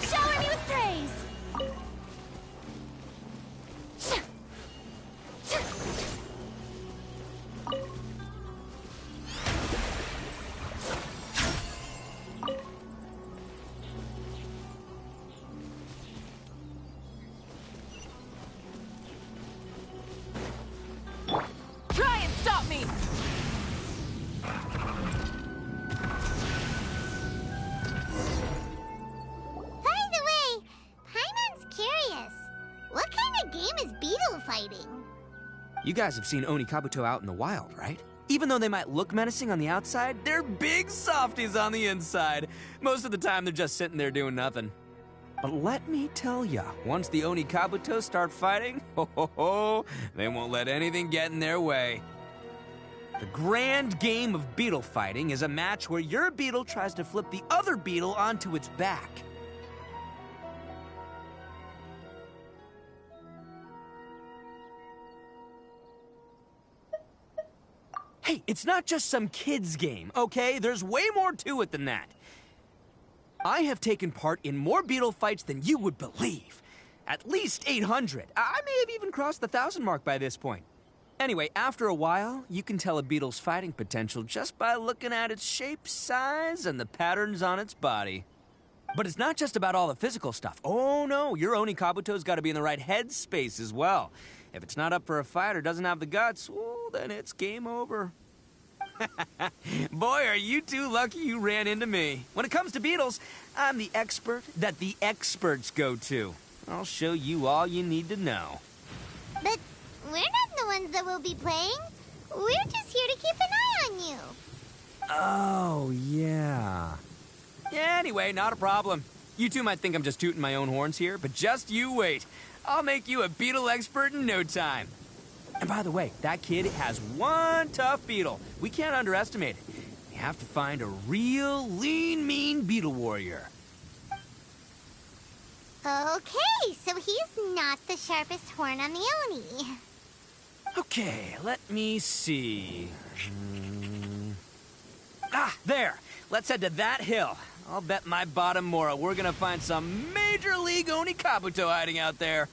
Shower me with praise! Try and stop me! By the way, Paimon's curious. What kind of game is beetle fighting? You guys have seen Oni Kabuto out in the wild, right? Even though they might look menacing on the outside, they're big softies on the inside. Most of the time, they're just sitting there doing nothing. But let me tell ya, once the Oni Kabuto start fighting, they won't let anything get in their way. The grand game of beetle fighting is a match where your beetle tries to flip the other beetle onto its back. Hey, it's not just some kid's game, okay? There's way more to it than that. I have taken part in more beetle fights than you would believe. At least 800. I may have even crossed the 1,000 mark by this point. Anyway, after a while, you can tell a beetle's fighting potential just by looking at its shape, size, and the patterns on its body. But it's not just about all the physical stuff. Oh no, your Oni Kabuto's got to be in the right headspace as well. If it's not up for a fight or doesn't have the guts, well, then it's game over. Boy, are you two lucky you ran into me. When it comes to beetles, I'm the expert that the experts go to. I'll show you all you need to know. But we're not the ones that will be playing. We're just here to keep an eye on you. Oh, yeah. Yeah, anyway, not a problem. You two might think I'm just tooting my own horns here, but just you wait. I'll make you a beetle expert in no time. And by the way, that kid has one tough beetle. We can't underestimate it. We have to find a real lean, mean beetle warrior. Okay, so he's not the sharpest horn on the Oni. Okay, let me see. Ah, there. Let's head to that hill. I'll bet my bottom Mora we're gonna find some major league Oni Kabuto hiding out there.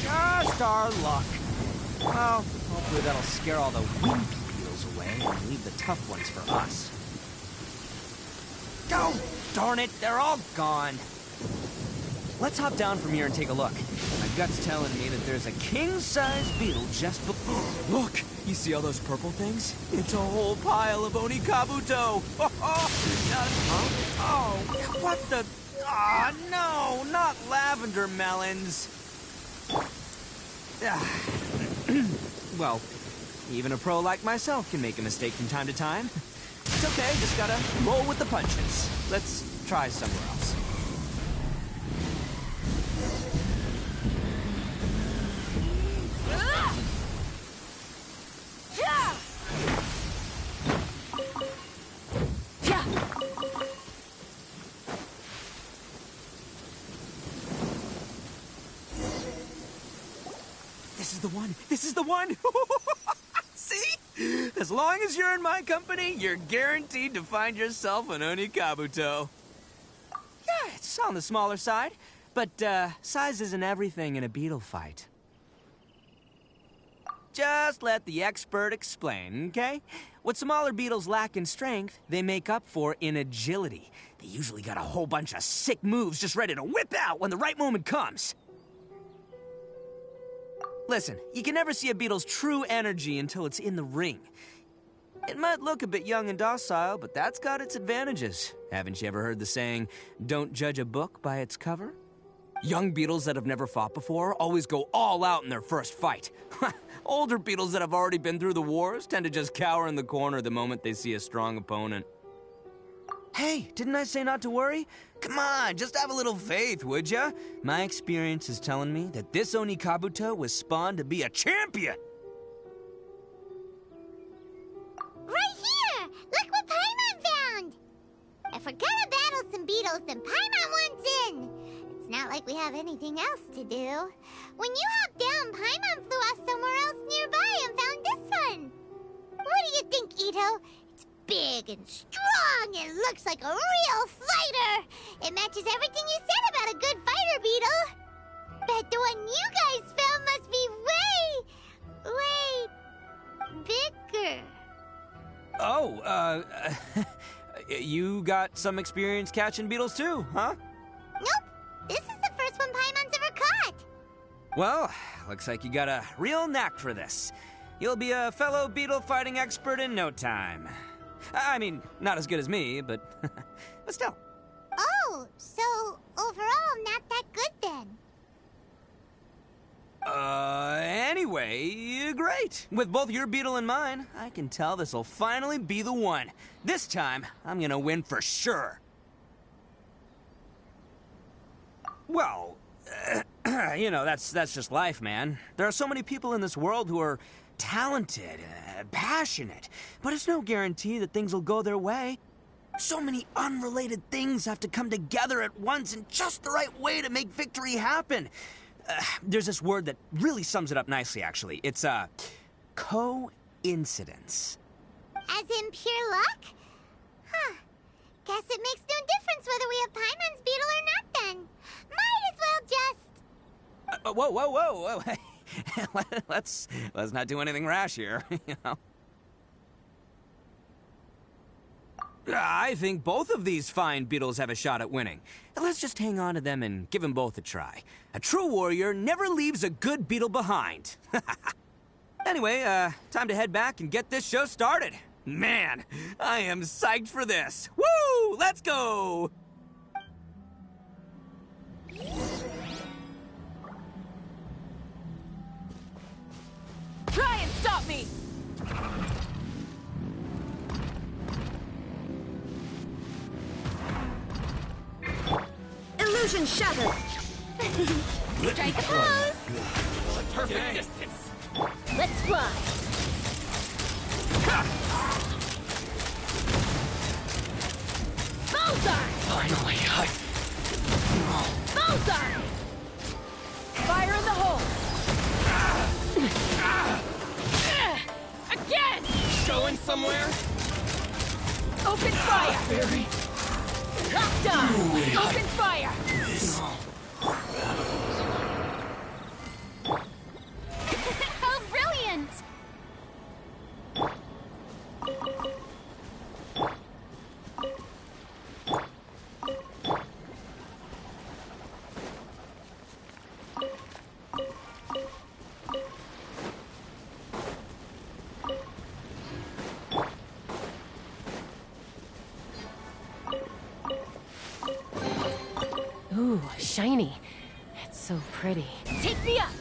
Just our luck. Well, hopefully that'll scare all the wimpy beetles away and leave the tough ones for us. Go! Darn it, they're all gone. Let's hop down from here and take a look. My gut's telling me that there's a king-size beetle just before... Look! You see all those purple things? It's a whole pile of Oni Kabuto! Oh, what the... Ah, no! Not lavender melons! Well, even a pro like myself can make a mistake from time to time. It's okay, just gotta roll with the punches. Let's try somewhere else. This is the one! This is the one! See? As long as you're in my company, you're guaranteed to find yourself an Onikabuto. Yeah, it's on the smaller side, but size isn't everything in a beetle fight. Just let the expert explain, okay? What smaller beetles lack in strength, they make up for in agility. They usually got a whole bunch of sick moves just ready to whip out when the right moment comes. Listen, you can never see a beetle's true energy until it's in the ring. It might look a bit young and docile, but that's got its advantages. Haven't you ever heard the saying, don't judge a book by its cover? Young beetles that have never fought before always go all out in their first fight. Older beetles that have already been through the wars tend to just cower in the corner the moment they see a strong opponent. Hey, didn't I say not to worry? Come on, just have a little faith, would ya? My experience is telling me that this Onikabuto was spawned to be a champion! Right here! Look what Paimon found! If we're gonna battle some beetles, then Paimon wants in! It's not like we have anything else to do. When you hopped down, Paimon flew off somewhere else nearby and found this one! What do you think, Ito? Big and strong and looks like a real fighter. It matches everything you said about a good fighter, Beetle. Bet the one you guys found must be way bigger. Oh, you got some experience catching beetles too, huh? Nope. This is the first one Paimon's ever caught. Well, looks like you got a real knack for this. You'll be a fellow beetle fighting expert in no time. I mean, not as good as me, but still. Oh, so overall not that good then. Anyway, great. With both your beetle and mine, I can tell this'll finally be the one. This time, I'm gonna win for sure. Well, you know, that's just life, man. There are so many people in this world who are talented, passionate, but it's no guarantee that things will go their way. So many unrelated things have to come together at once in just the right way to make victory happen. There's this word that really sums it up nicely, actually. It's, coincidence. As in pure luck? Huh. Guess it makes no difference whether we have Paimon's beetle or not then. Might as well just... Whoa. Let's not do anything rash here, you know. I think both of these fine beetles have a shot at winning. Let's just hang on to them and give them both a try. A true warrior never leaves a good beetle behind. Anyway, time to head back and get this show started. Man, I am psyched for this. Woo! Let's go! Try and stop me! Illusion shattered! Strike a pose! Perfect distance. Let's fly! Bullseye! Finally, Bullseye! Fire in the hole! Again! Going somewhere? Open fire! Barry. Locked on! Open fire! How brilliant! Ooh, shiny. It's so pretty. Take me up!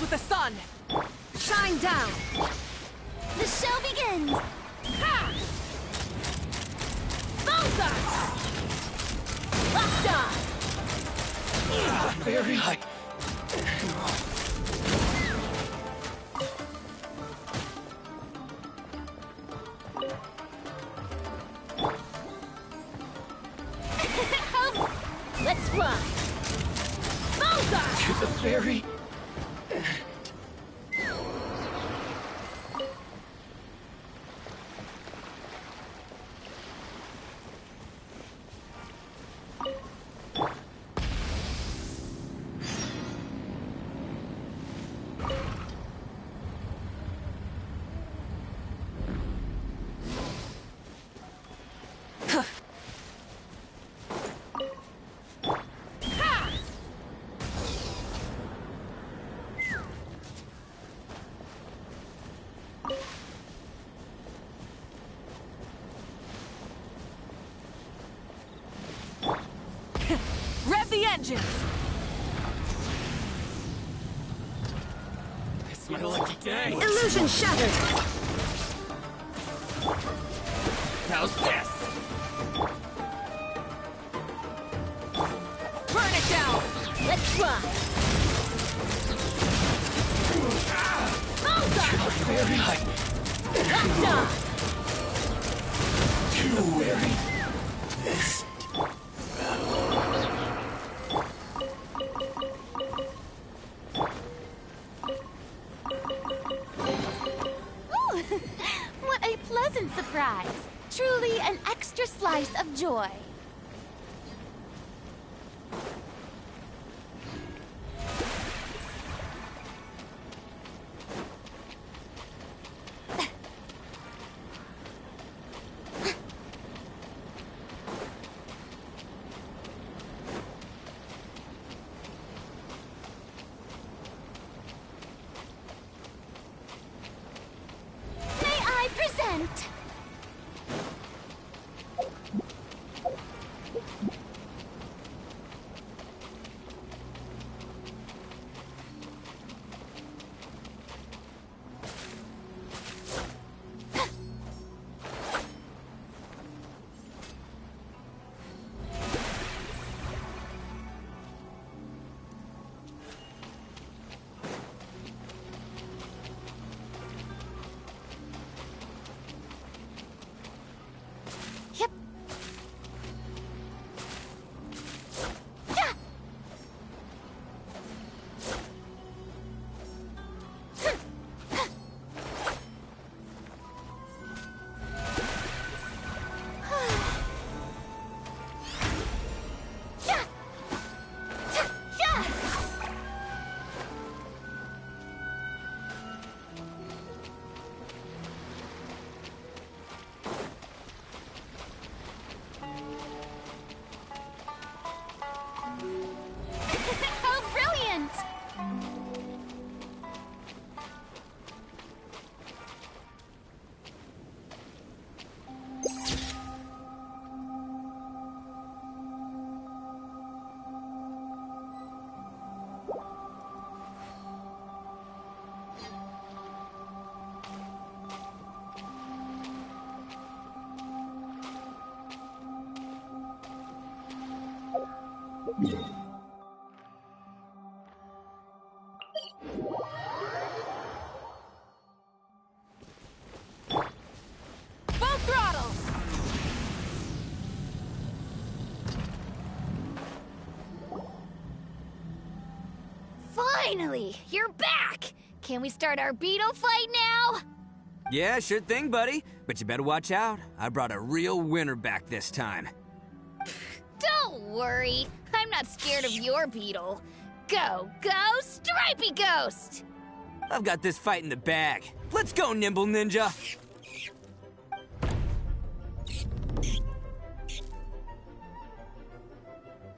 with the sun! Shine down! The show begins! Ha! Bullseye! Very high. Let's fly! Bullseye! To the very Rev the engines! It's my lucky day. Illusion shattered! How's this? Burn it down! Let's fly! Bullseye! very high. Locked on! Too weary. Ooh, what a pleasant surprise. Truly an extra slice of joy. May I present? Yep. Yeah. Yeah. Yeah. How brilliant! Full throttle! Finally! You're back! Can we start our beetle fight now? Yeah, sure thing, buddy. But you better watch out. I brought a real winner back this time. Don't worry. I'm not scared of your beetle. Go, go, Stripey Ghost! I've got this fight in the bag. Let's go, Nimble Ninja!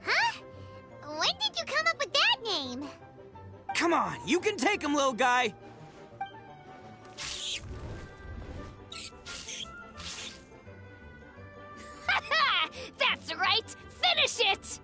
Huh? When did you come up with that name? Come on, you can take him, little guy! That's right! Finish it!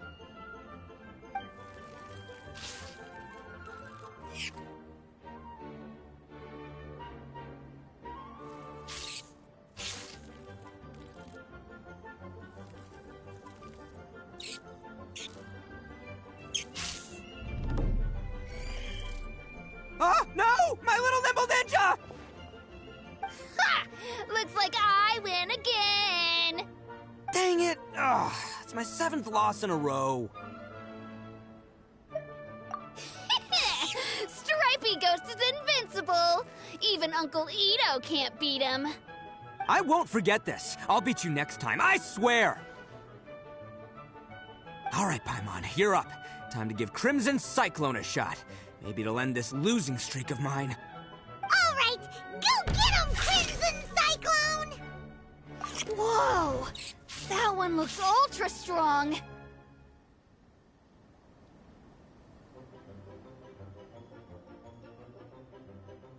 Ugh, it's my 7th loss in a row. Stripey Ghost is invincible! Even Uncle Ito can't beat him. I won't forget this. I'll beat you next time, I swear! Alright, Paimon, you're up. Time to give Crimson Cyclone a shot. Maybe it'll end this losing streak of mine. All right, go get him, Crimson Cyclone! Whoa! That one looks ultra strong!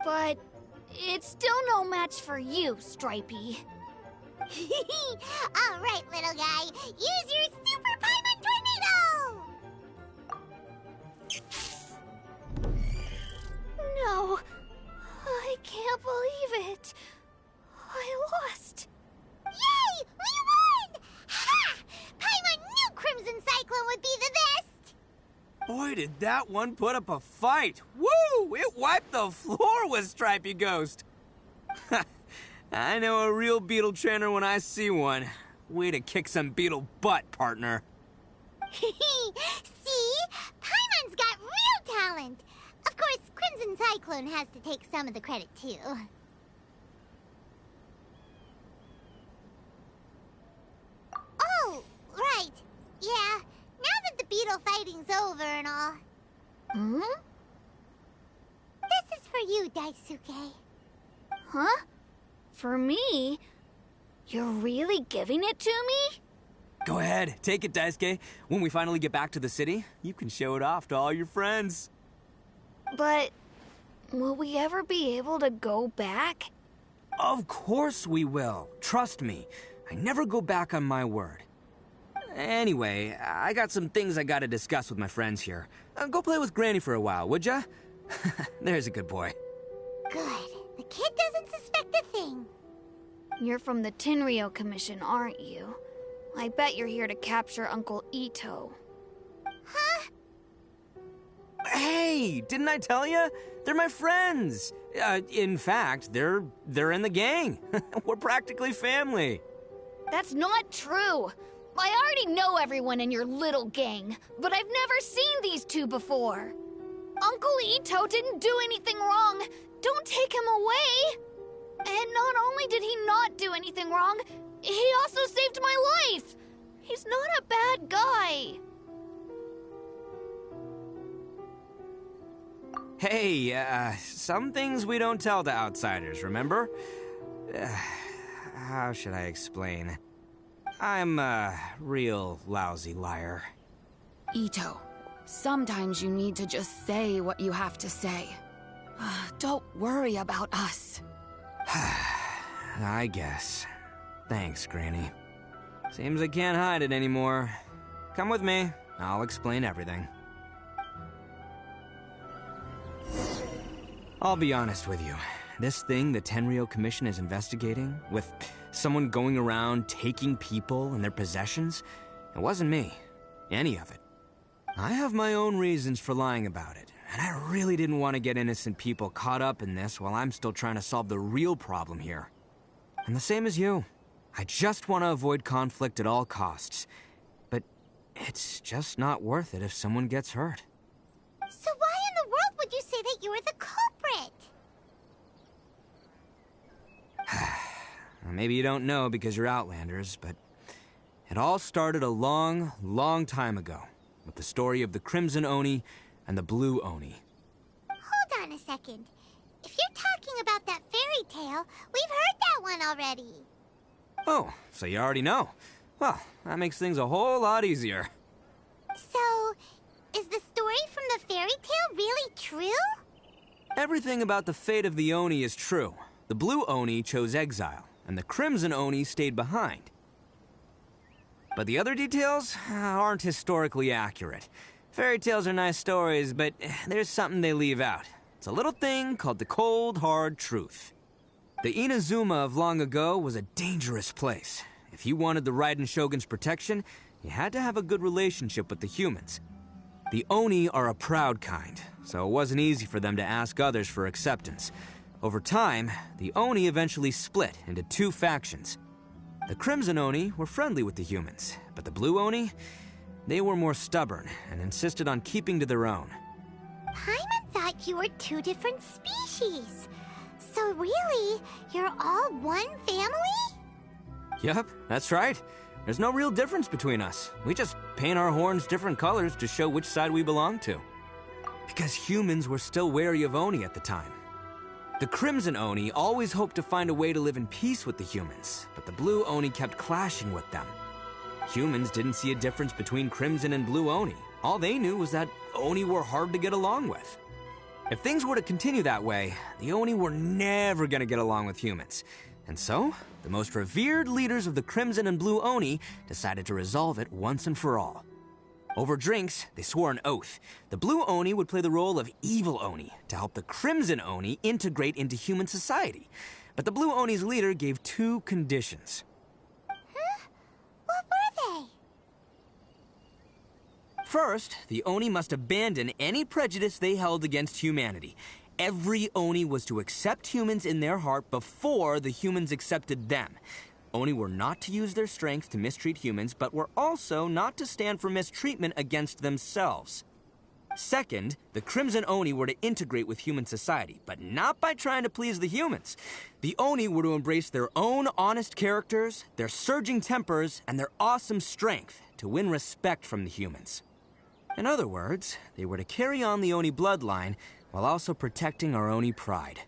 But it's still no match for you, Stripey. All right, little guy, use your Super Paimon Tornado! No, I can't believe it. I lost. Yay! We won! Ha! Paimon knew Crimson Cyclone would be the best! Boy, did that one put up a fight. Woo! It wiped the floor with Stripey Ghost. I know a real beetle trainer when I see one. Way to kick some beetle butt, partner. See? Paimon's got real talent. Of course, Crimson Cyclone has to take some of the credit, too. Oh, right. Yeah, now that the beetle fighting's over and all. Hmm? This is for you, Daisuke. Huh? For me? You're really giving it to me? Go ahead, take it, Daisuke. When we finally get back to the city, you can show it off to all your friends. But will we ever be able to go back? Of course we will. Trust me. I never go back on my word. Anyway, I got some things I gotta discuss with my friends here. Go play with Granny for a while, would ya? There's a good boy. Good. The kid doesn't suspect a thing. You're from the Tenryou Commission, aren't you? I bet you're here to capture Uncle Ito. Huh? Hey, didn't I tell you? They're my friends. In fact, they're in the gang. We're practically family. That's not true. I already know everyone in your little gang, but I've never seen these two before. Uncle Ito didn't do anything wrong. Don't take him away. And not only did he not do anything wrong, he also saved my life. He's not a bad guy. Hey, some things we don't tell to outsiders, remember? How should I explain? I'm a real lousy liar. Ito, sometimes you need to just say what you have to say. Don't worry about us. I guess. Thanks, Granny. Seems I can't hide it anymore. Come with me. I'll explain everything. I'll be honest with you. This thing the Tenryou Commission is investigating, with someone going around taking people and their possessions, it wasn't me. Any of it. I have my own reasons for lying about it, and I really didn't want to get innocent people caught up in this while I'm still trying to solve the real problem here. And the same as you. I just want to avoid conflict at all costs. But it's just not worth it if someone gets hurt. So why in the world would you say that you were the culprit? Maybe you don't know because you're Outlanders, but it all started a long, long time ago with the story of the Crimson Oni and the Blue Oni. Hold on a second. If you're talking about that fairy tale, we've heard that one already. Oh, so you already know. Well, that makes things a whole lot easier. So, is the story from the fairy tale really true? Everything about the fate of the Oni is true. The Blue Oni chose exile, and the Crimson Oni stayed behind. But the other details aren't historically accurate. Fairy tales are nice stories, but there's something they leave out. It's a little thing called the cold, hard truth. The Inazuma of long ago was a dangerous place. If you wanted the Raiden Shogun's protection, you had to have a good relationship with the humans. The Oni are a proud kind, so it wasn't easy for them to ask others for acceptance. Over time, the Oni eventually split into two factions. The Crimson Oni were friendly with the humans, but the Blue Oni, they were more stubborn and insisted on keeping to their own. Paimon thought you were two different species. So really, you're all one family? Yep, that's right. There's no real difference between us. We just paint our horns different colors to show which side we belong to. Because humans were still wary of Oni at the time. The Crimson Oni always hoped to find a way to live in peace with the humans, but the Blue Oni kept clashing with them. Humans didn't see a difference between Crimson and Blue Oni. All they knew was that Oni were hard to get along with. If things were to continue that way, the Oni were never gonna get along with humans. And so, the most revered leaders of the Crimson and Blue Oni decided to resolve it once and for all. Over drinks, they swore an oath. The Blue Oni would play the role of evil Oni to help the Crimson Oni integrate into human society. But the Blue Oni's leader gave 2 conditions. Huh? What were they? First, the Oni must abandon any prejudice they held against humanity. Every Oni was to accept humans in their heart before the humans accepted them. Oni were not to use their strength to mistreat humans, but were also not to stand for mistreatment against themselves. Second, the Crimson Oni were to integrate with human society, but not by trying to please the humans. The Oni were to embrace their own honest characters, their surging tempers, and their awesome strength to win respect from the humans. In other words, they were to carry on the Oni bloodline while also protecting our Oni pride.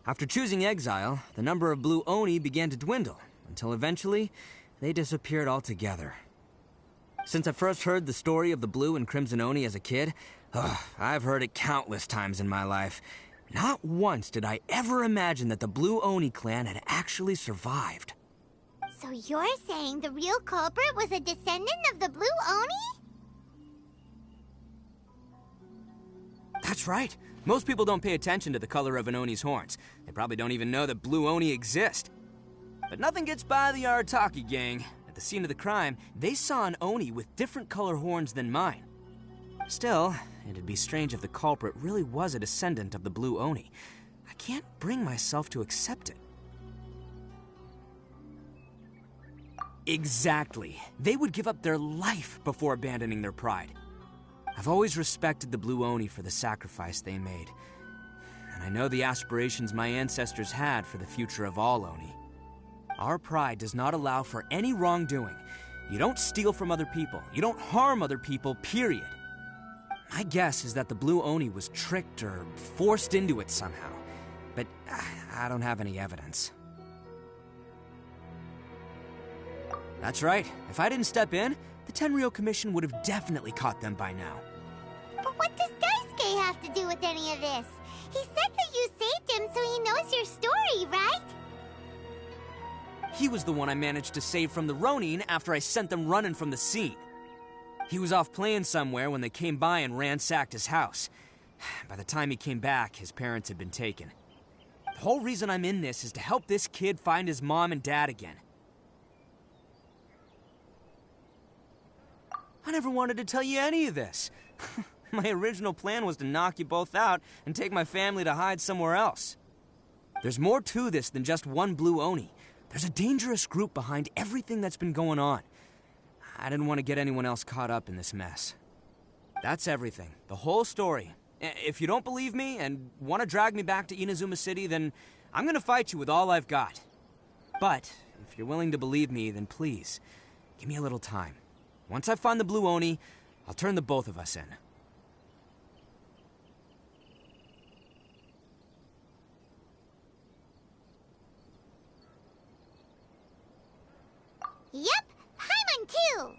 After choosing exile, the number of Blue Oni began to dwindle, until eventually, they disappeared altogether. Since I first heard the story of the Blue and Crimson Oni as a kid, I've heard it countless times in my life. Not once did I ever imagine that the Blue Oni clan had actually survived. So you're saying the real culprit was a descendant of the Blue Oni? That's right. Most people don't pay attention to the color of an Oni's horns. They probably don't even know that Blue Oni exist. But nothing gets by the Arataki gang. At the scene of the crime, they saw an Oni with different color horns than mine. Still, it'd be strange if the culprit really was a descendant of the Blue Oni. I can't bring myself to accept it. Exactly. They would give up their life before abandoning their pride. I've always respected the Blue Oni for the sacrifice they made. And I know the aspirations my ancestors had for the future of all Oni. Our pride does not allow for any wrongdoing. You don't steal from other people. You don't harm other people, period. My guess is that the Blue Oni was tricked or forced into it somehow. But I don't have any evidence. That's right. If I didn't step in, the Tenryou Commission would have definitely caught them by now. But what does Daisuke have to do with any of this? He said that you saved him so he knows your story, right? He was the one I managed to save from the Ronin after I sent them running from the scene. He was off playing somewhere when they came by and ransacked his house. By the time he came back, his parents had been taken. The whole reason I'm in this is to help this kid find his mom and dad again. I never wanted to tell you any of this. My original plan was to knock you both out and take my family to hide somewhere else. There's more to this than just one Blue Oni. There's a dangerous group behind everything that's been going on. I didn't want to get anyone else caught up in this mess. That's everything. The whole story. If you don't believe me and want to drag me back to Inazuma City, then I'm gonna fight you with all I've got. But if you're willing to believe me, then please, give me a little time. Once I find the Blue Oni, I'll turn the both of us in. Yep, Paimon too!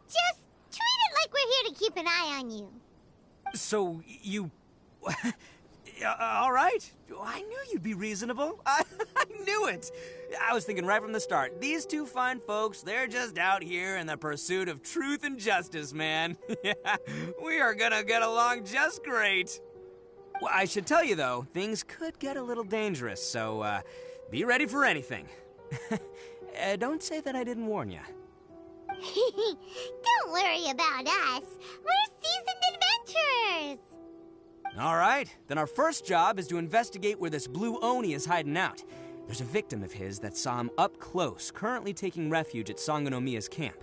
Just treat it like we're here to keep an eye on you. So, you... all right. I knew you'd be reasonable. I knew it. I was thinking right from the start, these two fine folks, they're just out here in the pursuit of truth and justice, man. Yeah, we are gonna get along just great. Well, I should tell you, though, things could get a little dangerous, so be ready for anything. Don't say that I didn't warn you. Don't worry about us. We're seasoned adventurers. All right, then our first job is to investigate where this blue Oni is hiding out. There's a victim of his that saw him up close, currently taking refuge at Sangonomiya's camp.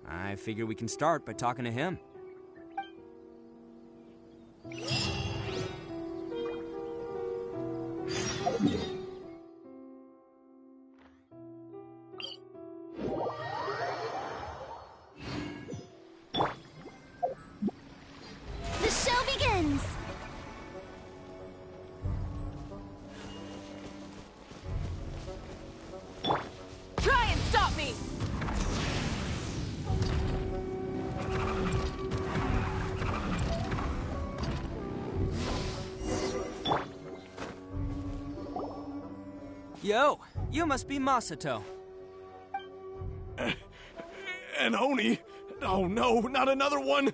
I figure we can start by talking to him. The show begins. Try and stop me! Yo, you must be Masato. An Oni? Oh no, not another one!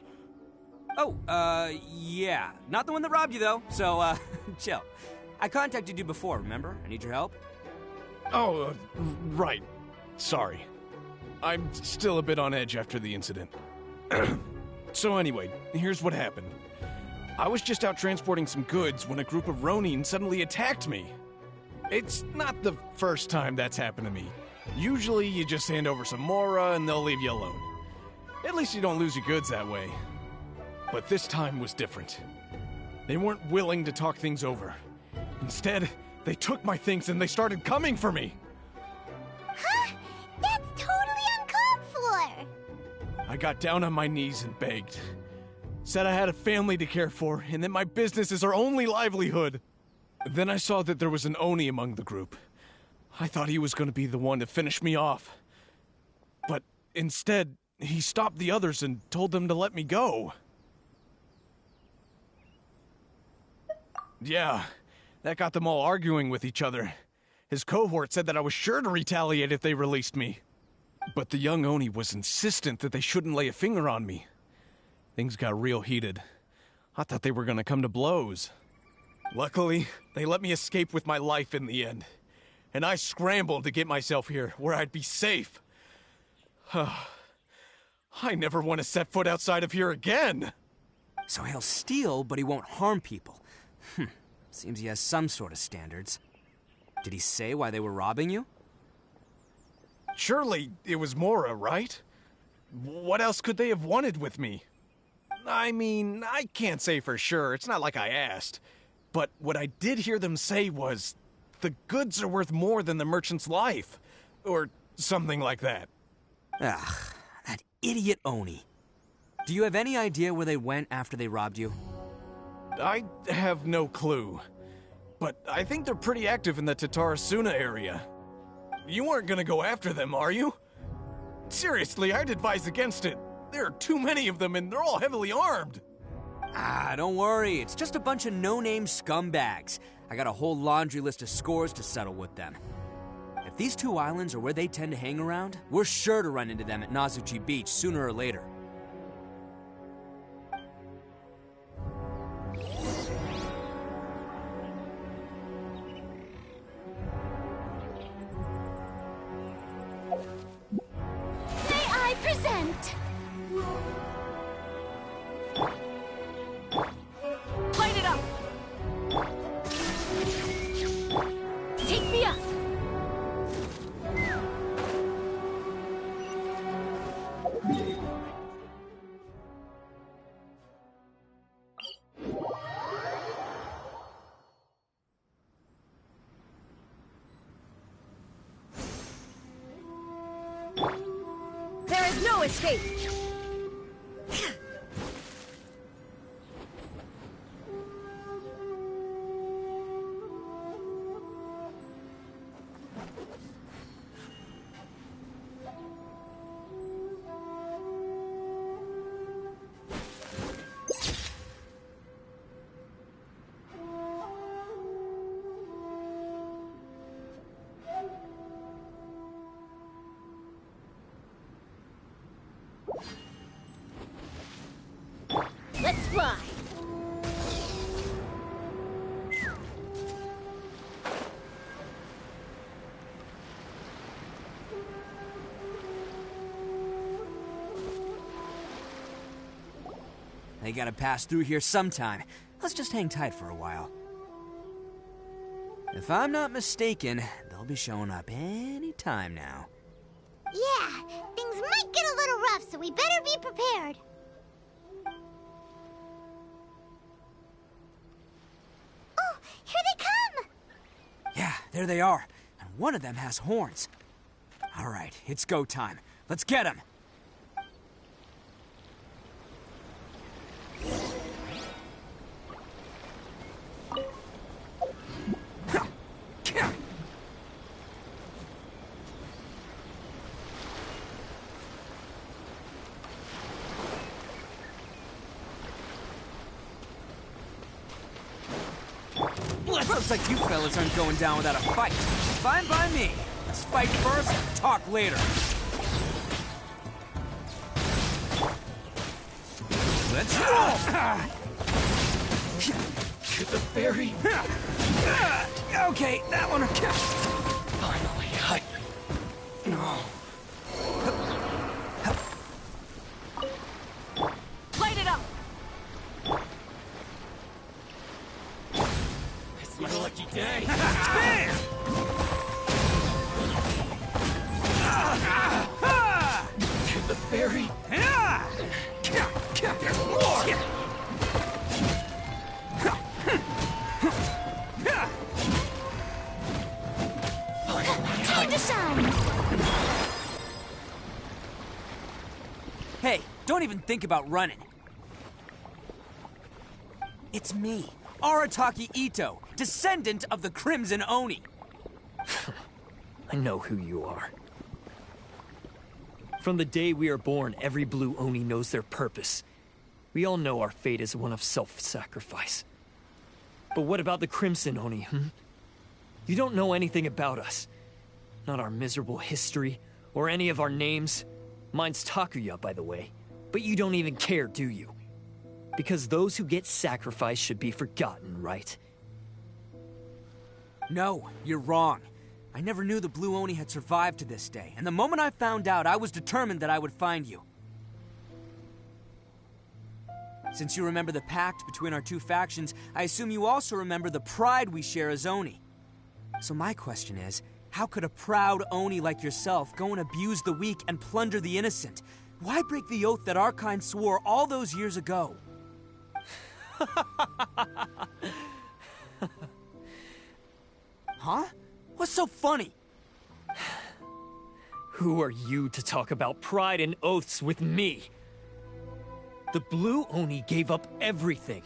Oh, yeah. Not the one that robbed you, though, so, chill. I contacted you before, remember? I need your help. Oh, right. Sorry. I'm still a bit on edge after the incident. So anyway, here's what happened. I was just out transporting some goods when a group of Ronin suddenly attacked me. It's not the first time that's happened to me. Usually you just hand over some Mora and they'll leave you alone. At least you don't lose your goods that way. But this time was different. They weren't willing to talk things over. Instead, they took my things and they started coming for me. Huh? That's totally uncalled for. I got down on my knees and begged. Said I had a family to care for and that my business is our only livelihood. Then I saw that there was an Oni among the group. I thought he was going to be the one to finish me off. But instead, he stopped the others and told them to let me go. Yeah, that got them all arguing with each other. His cohort said that I was sure to retaliate if they released me. But the young Oni was insistent that they shouldn't lay a finger on me. Things got real heated. I thought they were going to come to blows. Luckily, they let me escape with my life in the end. And I scrambled to get myself here, where I'd be safe. I never want to set foot outside of here again! So he'll steal, but he won't harm people. Seems he has some sort of standards. Did he say why they were robbing you? Surely it was Mora, right? What else could they have wanted with me? I mean, I can't say for sure. It's not like I asked. But what I did hear them say was, the goods are worth more than the merchant's life. Or something like that. Ugh, that idiot Oni. Do you have any idea where they went after they robbed you? I have no clue. But I think they're pretty active in the Tatarasuna area. You aren't gonna go after them, are you? Seriously, I'd advise against it. There are too many of them and they're all heavily armed. Ah, don't worry. It's just a bunch of no-name scumbags. I got a whole laundry list of scores to settle with them. If these two islands are where they tend to hang around, we're sure to run into them at Nazuchi Beach sooner or later. May I present? Light it up! Take me up! There is no escape! Let's fly! They gotta pass through here sometime. Let's just hang tight for a while. If I'm not mistaken, they'll be showing up any time now. Yeah, things might get a little rough, so we better be prepared. Oh, here they come! Yeah, there they are. And one of them has horns. All right, it's go time. Let's get him! Looks like you fellas aren't going down without a fight. Fine by me. Let's fight first, talk later. Let's roll! Get the berry. Okay, that one. Finally, No. Light it up! It's my lucky day. Bam! Get the berry. There's more! Time to shine! Hey, don't even think about running. It's me, Arataki Ito, descendant of the Crimson Oni. I know who you are. From the day we are born, every blue Oni knows their purpose. We all know our fate is one of self-sacrifice. But what about the Crimson Oni, You don't know anything about us. Not our miserable history, or any of our names. Mine's Takuya, by the way. But you don't even care, do you? Because those who get sacrificed should be forgotten, right? No, you're wrong. I never knew the Blue Oni had survived to this day, and the moment I found out, I was determined that I would find you. Since you remember the pact between our two factions, I assume you also remember the pride we share as Oni. So my question is, how could a proud Oni like yourself go and abuse the weak and plunder the innocent? Why break the oath that our kind swore all those years ago? Huh? What's so funny? Who are you to talk about pride and oaths with me? The Blue Oni gave up everything,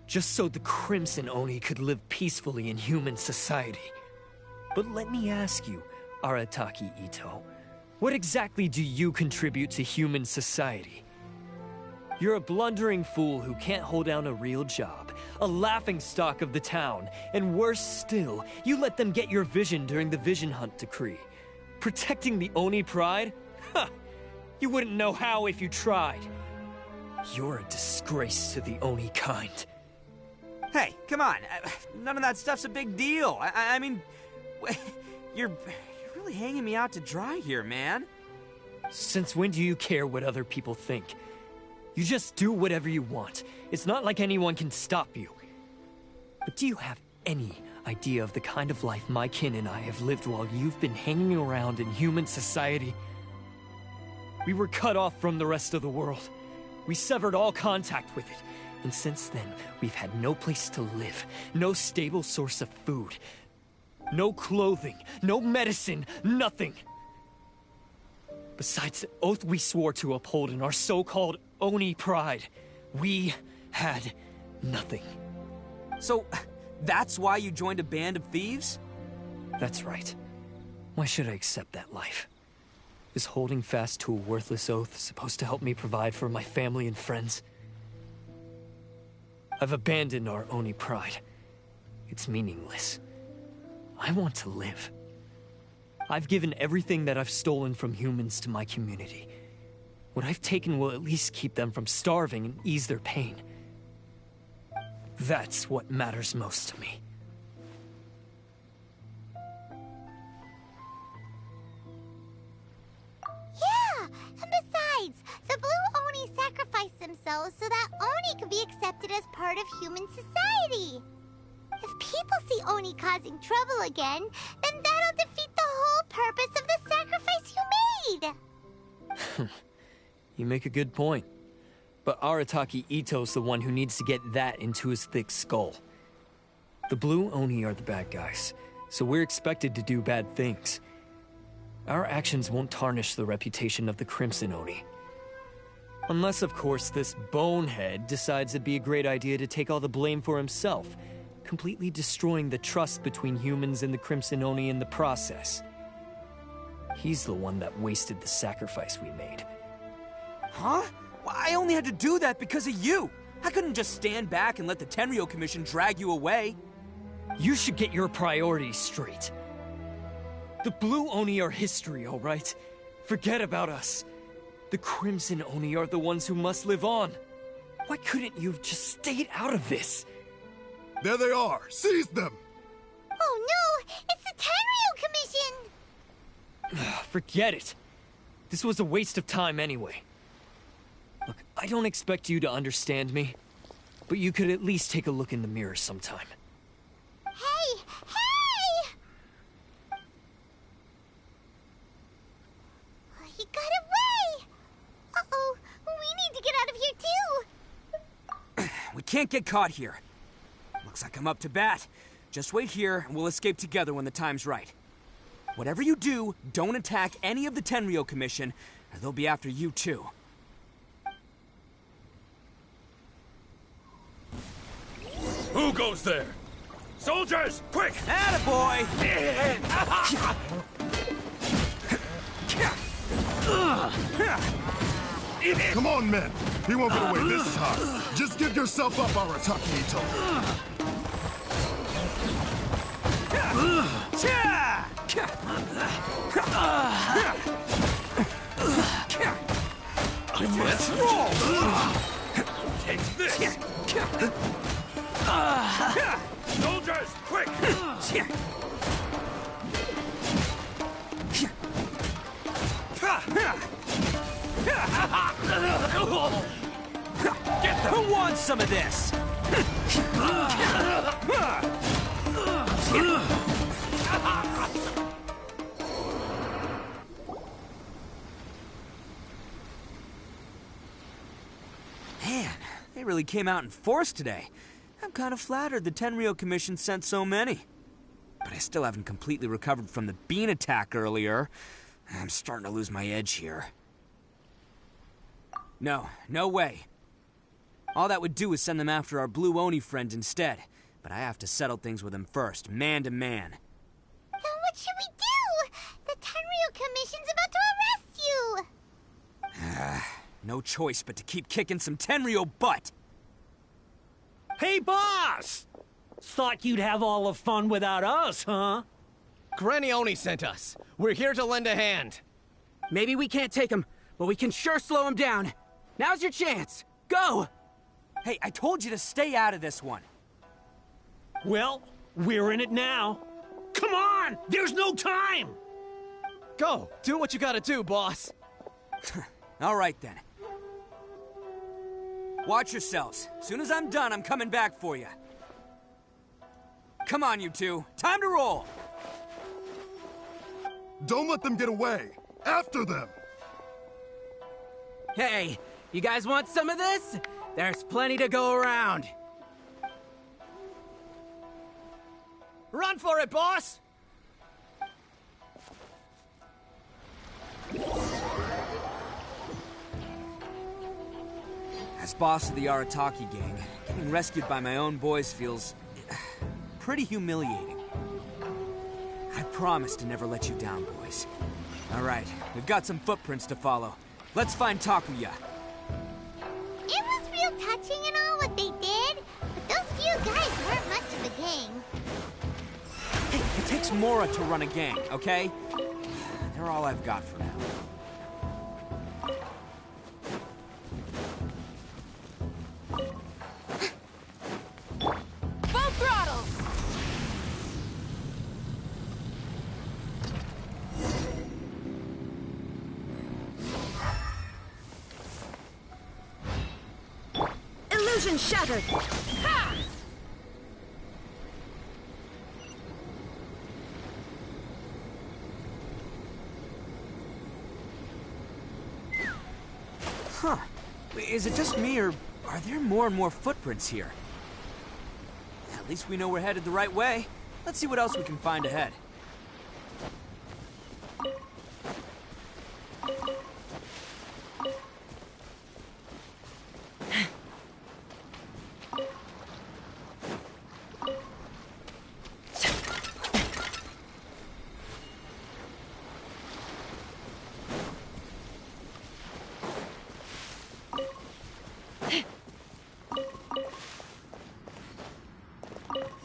just so the Crimson Oni could live peacefully in human society. But let me ask you, Arataki Ito, what exactly do you contribute to human society? You're a blundering fool who can't hold down a real job, a laughingstock of the town, and worse still, you let them get your vision during the Vision Hunt decree. Protecting the Oni pride? Ha! You wouldn't know how if you tried. You're a disgrace to the Oni kind. Hey, come on. None of that stuff's a big deal. I mean, you're really hanging me out to dry here, man. Since when do you care what other people think? You just do whatever you want. It's not like anyone can stop you. But do you have any idea of the kind of life my kin and I have lived while you've been hanging around in human society? We were cut off from the rest of the world. We severed all contact with it. And since then, we've had no place to live, no stable source of food, no clothing, no medicine, nothing. Besides the oath we swore to uphold in our so-called Oni pride, we had nothing. So, that's why you joined a band of thieves? That's right. Why should I accept that life? Is holding fast to a worthless oath supposed to help me provide for my family and friends? I've abandoned our Oni pride. It's meaningless. I want to live. I've given everything that I've stolen from humans to my community. What I've taken will at least keep them from starving and ease their pain. That's what matters most to me. Yeah, and besides, the Blue Oni sacrificed themselves Ito so that Oni can be accepted as part of human society. If people see Oni causing trouble again, then that'll defeat the whole purpose of the sacrifice you made. You make a good point. But Arataki Ito's the one who needs to get that into his thick skull. The Blue Oni are the bad guys, so we're expected to do bad things. Our actions won't tarnish the reputation of the Crimson Oni. Unless, of course, this bonehead decides it'd be a great idea to take all the blame for himself, completely destroying the trust between humans and the Crimson Oni in the process. He's the one that wasted the sacrifice we made. Huh? Well, I only had to do that because of you. I couldn't just stand back and let the Tenryo Commission drag you away. You should get your priorities straight. The Blue Oni are history, all right? Forget about us. The Crimson Oni are the ones who must live on. Why couldn't you have just stayed out of this? There they are! Seize them! Oh no! It's the Tenryo Commission! Forget it. This was a waste of time anyway. Look, I don't expect you to understand me, but you could at least take a look in the mirror sometime. Hey! Hey! He got away! Uh-oh, we need to get out of here too! We can't get caught here. Looks like I'm up to bat. Just wait here, and we'll escape together when the time's right. Whatever you do, don't attack any of the Tenryo Commission, or they'll be after you too. Who goes there? Soldiers, quick! Attaboy! Come on, men. He won't get away this time. Just give yourself up, Arataki Ito. Let's roll! Take this! Soldiers, quick! Get them! Who wants some of this? Man, they really came out in force today. I'm kind of flattered the Tenryo Commission sent so many. But I still haven't completely recovered from the bean attack earlier. I'm starting to lose my edge here. No way. All that would do is send them after our Blue Oni friend instead. But I have to settle things with him first, man to man. Then what should we do? The Tenryo Commission's about to arrest you! No choice but to keep kicking some Tenryo butt! Hey, boss! Thought you'd have all the fun without us, huh? Granny Oni sent us. We're here to lend a hand. Maybe we can't take him, but we can sure slow him down. Now's your chance. Go! Hey, I told you to stay out of this one. Well, we're in it now. Come on! There's no time! Go! Do what you gotta do, boss. All right, then. Watch yourselves. As soon as I'm done, I'm coming back for you. Come on, you two. Time to roll! Don't let them get away! After them! Hey, you guys want some of this? There's plenty to go around. Run for it, boss! As boss of the Arataki gang, getting rescued by my own boys feels pretty humiliating. I promise to never let you down, boys. All right, we've got some footprints to follow. Let's find Takuya. It was real touching and all what they did, but those few guys weren't much of a gang. Hey, it takes Mora to run a gang, okay? They're all I've got for now. Full throttle! Illusion shattered! Ha! Huh. Is it just me, or are there more and more footprints here? At least we know we're headed the right way. Let's see what else we can find ahead.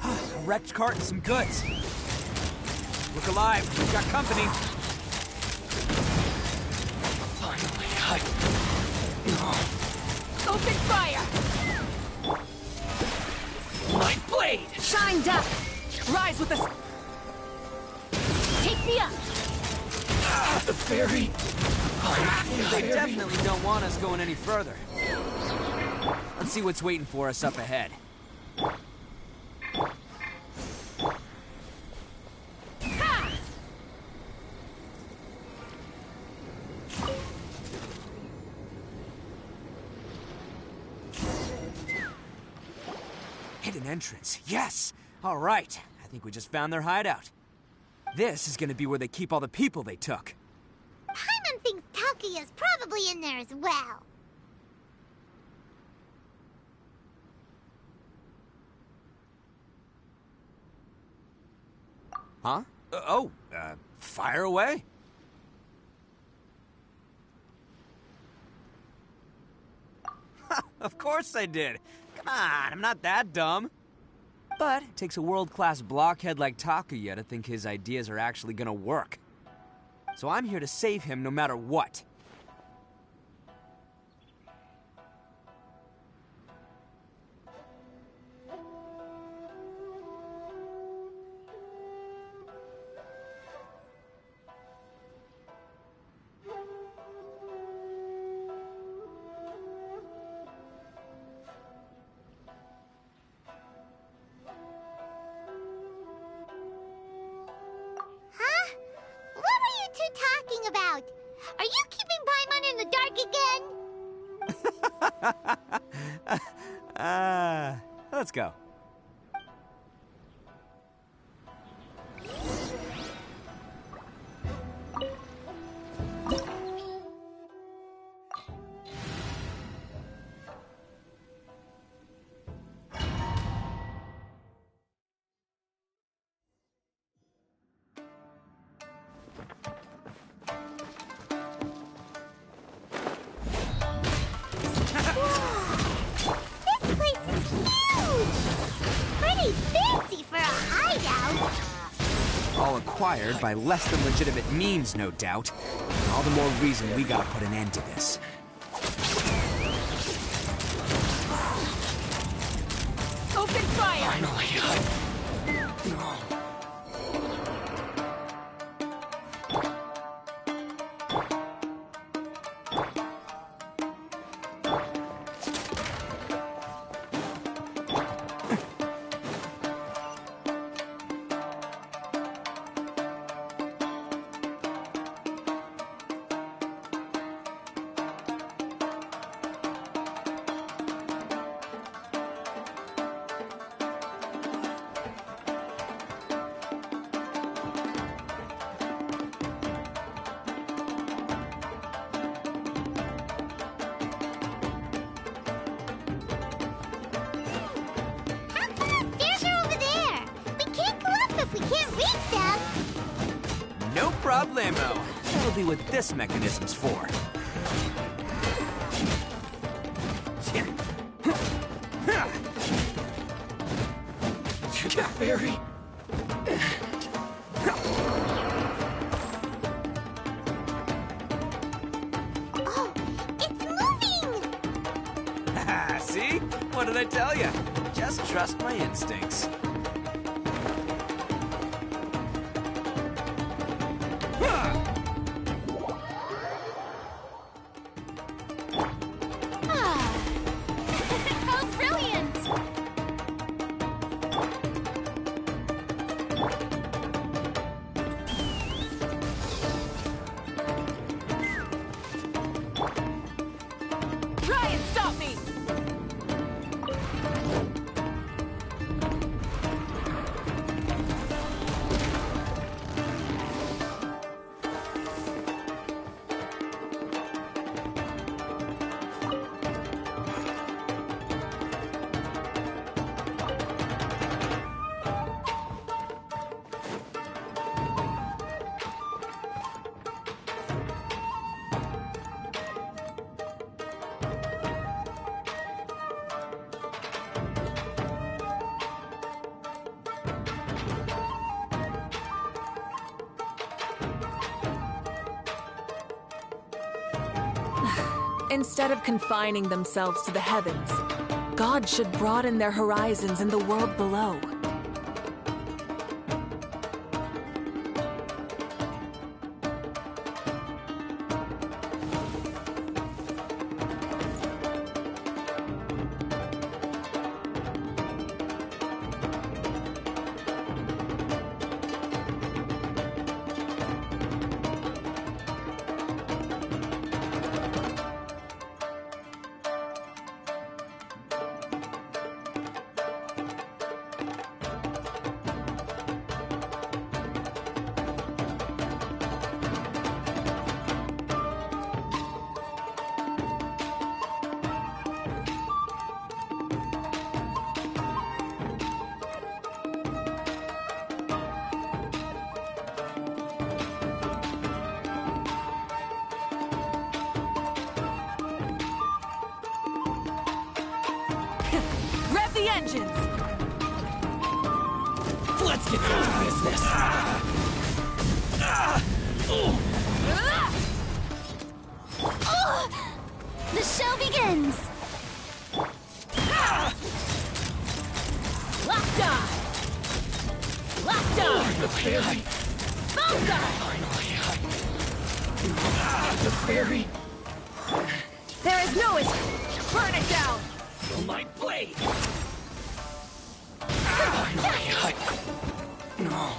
A wrecked cart and some goods. Look alive, we've got company. Finally, Open fire! My blade! Shine down! Rise with us! Take me up! The fairy! They definitely don't want us going any further. Let's see what's waiting for us up ahead. Hidden entrance, yes! All right, I think we just found their hideout. This is gonna be where they keep all the people they took. Paimon thinks Takuya's probably in there as well. Huh? Fire away. Of course I did. Come on, I'm not that dumb. But it takes a world-class blockhead like Takuya to think his ideas are actually gonna work. So I'm here to save him no matter what. Talking about? Are you keeping Paimon in the dark again? Let's go. All acquired by less than legitimate means, no doubt. All the more reason we gotta put an end to this. Open fire! Finally, No problemo. That'll be what this mechanism's for. Fairy. Oh, it's moving! See? What did I tell you? Just trust my instincts. How brilliant! Instead of confining themselves to the heavens, gods should broaden their horizons in the world below. Rev the engines! Let's get down to business. The show begins! Locked on! Locked on! Finally, Both on! the fairy. There is no escape! Burn it down! Feel my blade. No.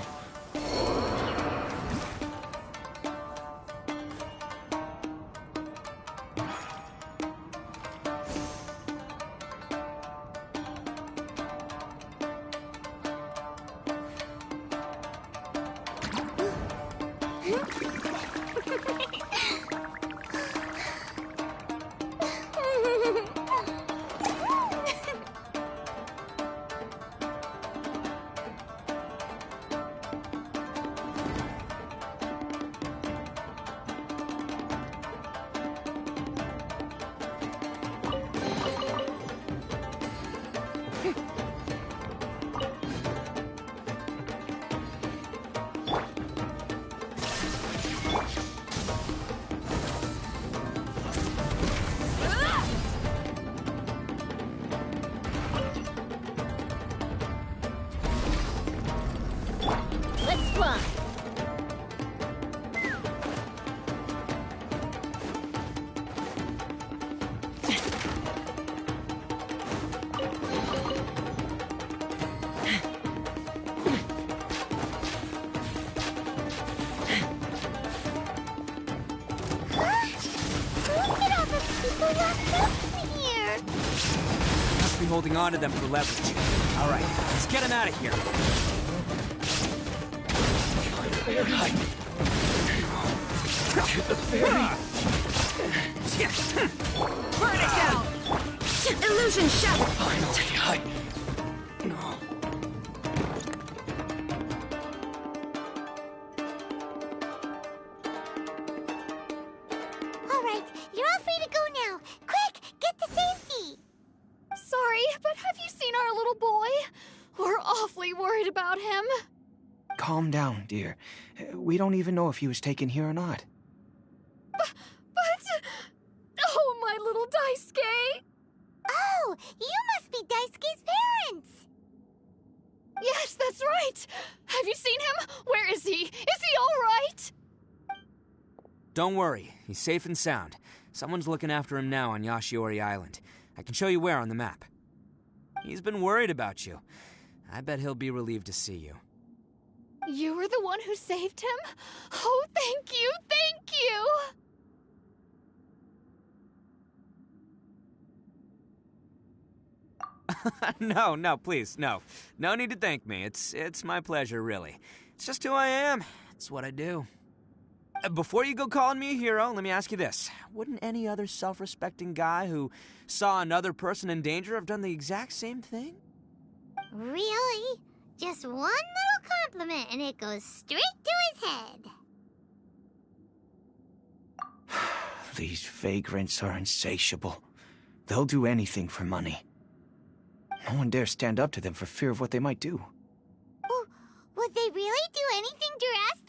Let's fly! Look at all the people locked up here! Must be holding on to them for leverage. All right, let's get him out of here. The fairy. Burn it down! Illusion shattered! Finally, no. All right, you're all free to go now. Quick, get to safety! Sorry, but have you seen our little boy? We're awfully worried about him. Calm down, dear. We don't even know if he was taken here or not. But... Oh, my little Daisuke! Oh, you must be Daisuke's parents! Yes, that's right! Have you seen him? Where is he? Is he all right? Don't worry, he's safe and sound. Someone's looking after him now on Yashiori Island. I can show you where on the map. He's been worried about you. I bet he'll be relieved to see you. You were the one who saved him? Oh, thank you, thank you! No, please, no. No need to thank me. It's my pleasure, really. It's just who I am. It's what I do. Before you go calling me a hero, let me ask you this. Wouldn't any other self-respecting guy who saw another person in danger have done the exact same thing? Really? Just one little compliment and it goes straight to his head. These vagrants are insatiable. They'll do anything for money. No one dares stand up to them for fear of what they might do. Would they really do anything drastic?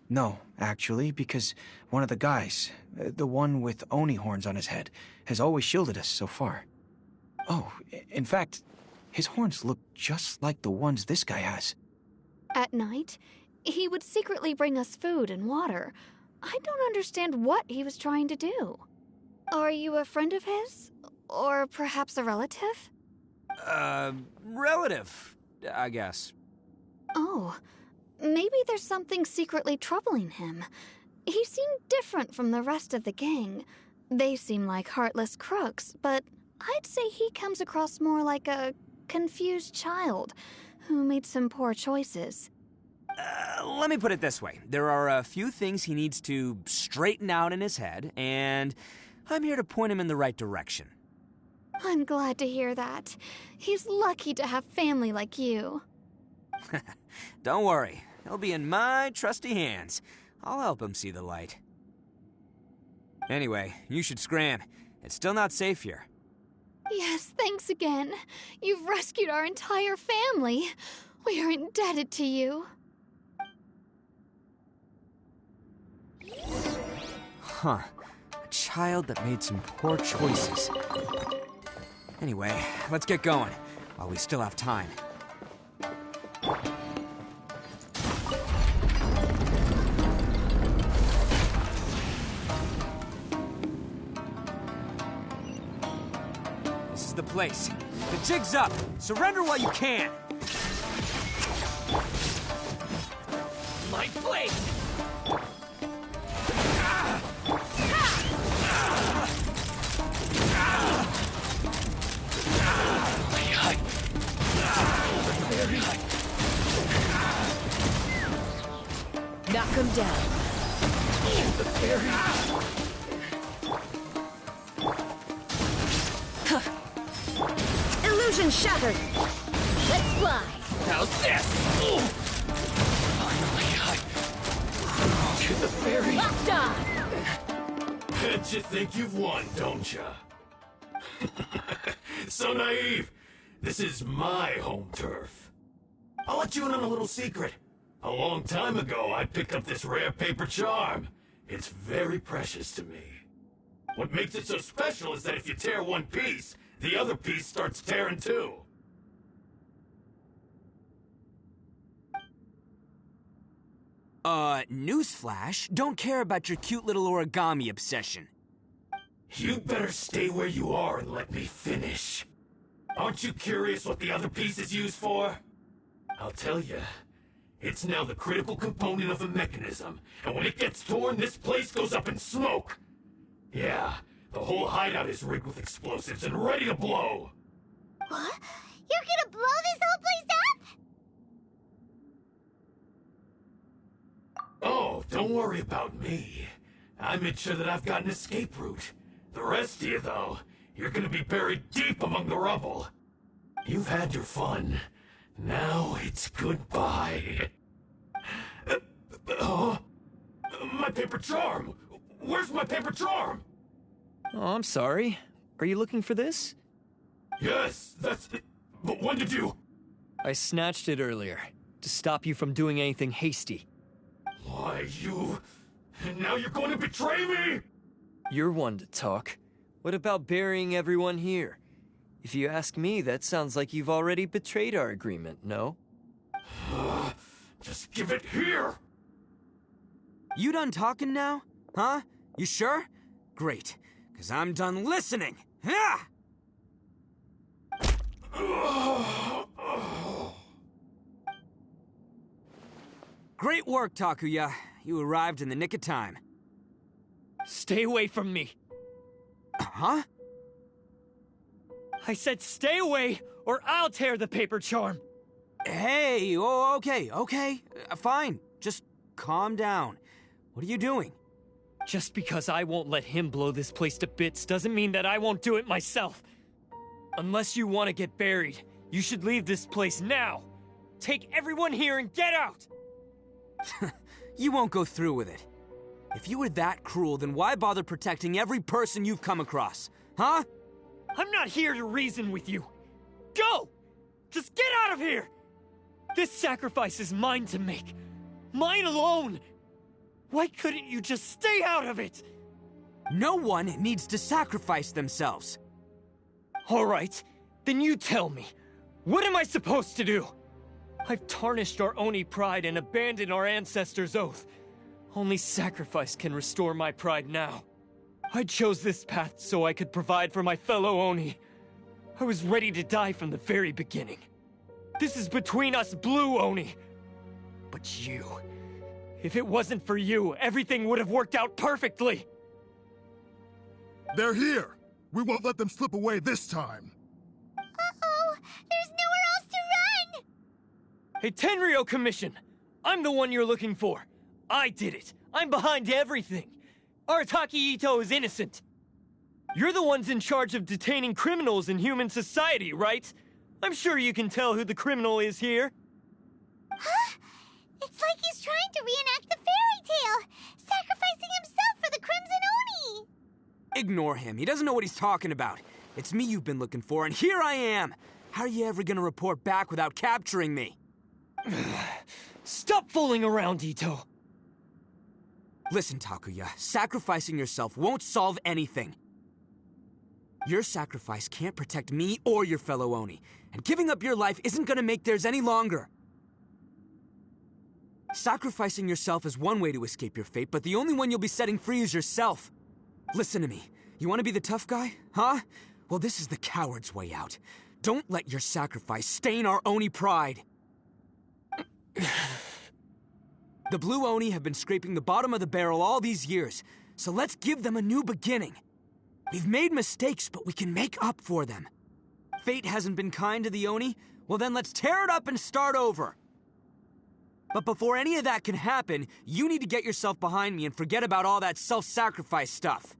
No, actually, because one of the guys, The one with Oni horns on his head has always shielded us so far. Oh, in fact, his horns look just like the ones this guy has. At night, he would secretly bring us food and water. I don't understand what he was trying to do. Are you a friend of his? Or perhaps a relative? Relative, I guess. Oh, maybe there's something secretly troubling him. He seemed different from the rest of the gang. They seem like heartless crooks, but I'd say he comes across more like a confused child who made some poor choices. Let me put it this way. There are a few things he needs to straighten out in his head, and I'm here to point him in the right direction. I'm glad to hear that. He's lucky to have family like you. Don't worry. He'll be in my trusty hands. I'll help him see the light. Anyway, you should scram. It's still not safe here. Yes, thanks again. You've rescued our entire family. We are indebted to you. Huh. A child that made some poor choices. Anyway, let's get going, while we still have time. This is the place. The jig's up. Surrender while you can. My place! Knock him down. The fairy. Illusion shattered. Let's fly. How's this? Finally, to the fairy. Locked on. Bet you think you've won, don't ya? So naive. This is my home turf. I'll let you in on a little secret. A long time ago, I picked up this rare paper charm. It's very precious to me. What makes it so special is that if you tear one piece, the other piece starts tearing too. Newsflash, don't care about your cute little origami obsession. You better stay where you are and let me finish. Aren't you curious what the other piece is used for? I'll tell you. It's now the critical component of the mechanism, and when it gets torn, this place goes up in smoke. Yeah, the whole hideout is rigged with explosives and ready to blow. What? You're gonna blow this whole place up? Oh, don't worry about me. I made sure that I've got an escape route. The rest of you, though, you're gonna be buried deep among the rubble. You've had your fun. Now it's goodbye. My paper charm! Where's my paper charm? Oh, I'm sorry. Are you looking for this? Yes, that's it. But when did you... I snatched it earlier, to stop you from doing anything hasty. Why, you... And now you're going to betray me? You're one to talk. What about burying everyone here? If you ask me, that sounds like you've already betrayed our agreement, no? Just give it here! You done talking now? Huh? You sure? Great, because I'm done listening. Ha! Great work, Takuya. You arrived in the nick of time. Stay away from me. Huh? I said stay away, or I'll tear the paper charm. Hey, oh, okay. Fine. Just calm down. What are you doing? Just because I won't let him blow this place to bits doesn't mean that I won't do it myself. Unless you want to get buried, you should leave this place now. Take everyone here and get out! You won't go through with it. If you were that cruel, then why bother protecting every person you've come across? Huh? I'm not here to reason with you. Go! Just get out of here! This sacrifice is mine to make. Mine alone! Why couldn't you just stay out of it? No one needs to sacrifice themselves. All right, then you tell me. What am I supposed to do? I've tarnished our Oni pride and abandoned our ancestors' oath. Only sacrifice can restore my pride now. I chose this path so I could provide for my fellow Oni. I was ready to die from the very beginning. This is between us Blue Oni. But you... if it wasn't for you, everything would have worked out perfectly! They're here! We won't let them slip away this time! Uh-oh! There's nowhere else to run! Hey, Tenryo Commission! I'm the one you're looking for. I did it. I'm behind everything. Arataki Ito is innocent. You're the ones in charge of detaining criminals in human society, right? I'm sure you can tell who the criminal is here. Huh? It's like he's trying to reenact the fairy tale, sacrificing himself for the Crimson Oni! Ignore him. He doesn't know what he's talking about. It's me you've been looking for, and here I am! How are you ever gonna report back without capturing me? Stop fooling around, Ito! Listen, Takuya, sacrificing yourself won't solve anything. Your sacrifice can't protect me or your fellow Oni, and giving up your life isn't gonna make theirs any longer. Sacrificing yourself is one way to escape your fate, but the only one you'll be setting free is yourself. Listen to me. You want to be the tough guy? Huh? Well, this is the coward's way out. Don't let your sacrifice stain our Oni pride. The Blue Oni have been scraping the bottom of the barrel all these years, so let's give them a new beginning. We've made mistakes, but we can make up for them. Fate hasn't been kind to the Oni? Well then let's tear it up and start over. But before any of that can happen, you need to get yourself behind me and forget about all that self-sacrifice stuff.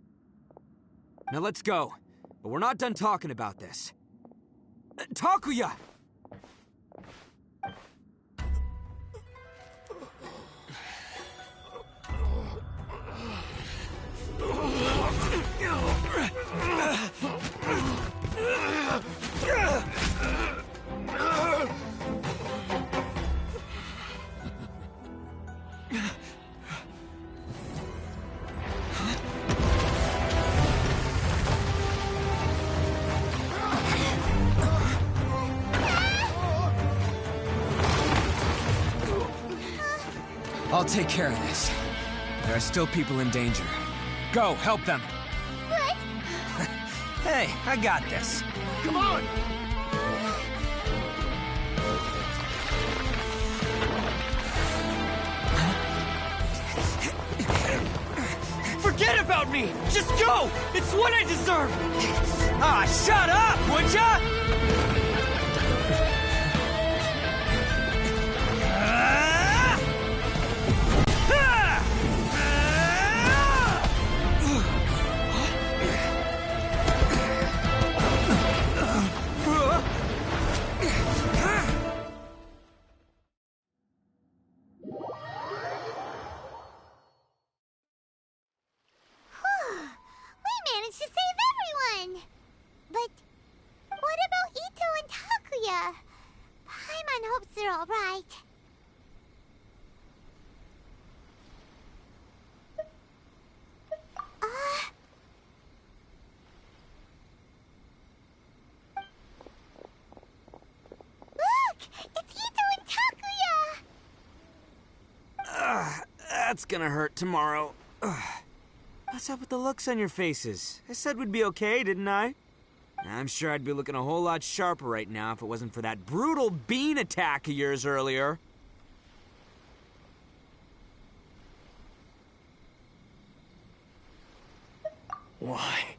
Now let's go. But we're not done talking about this. Takuya! I'll take care of this. There are still people in danger. Go, help them. What? Hey, I got this. Come on! Forget about me! Just go! It's what I deserve! Ah, shut up, would ya? That's gonna hurt tomorrow. What's up with the looks on your faces? I said we'd be okay, didn't I? I'm sure I'd be looking a whole lot sharper right now if it wasn't for that brutal bean attack of yours earlier. Why?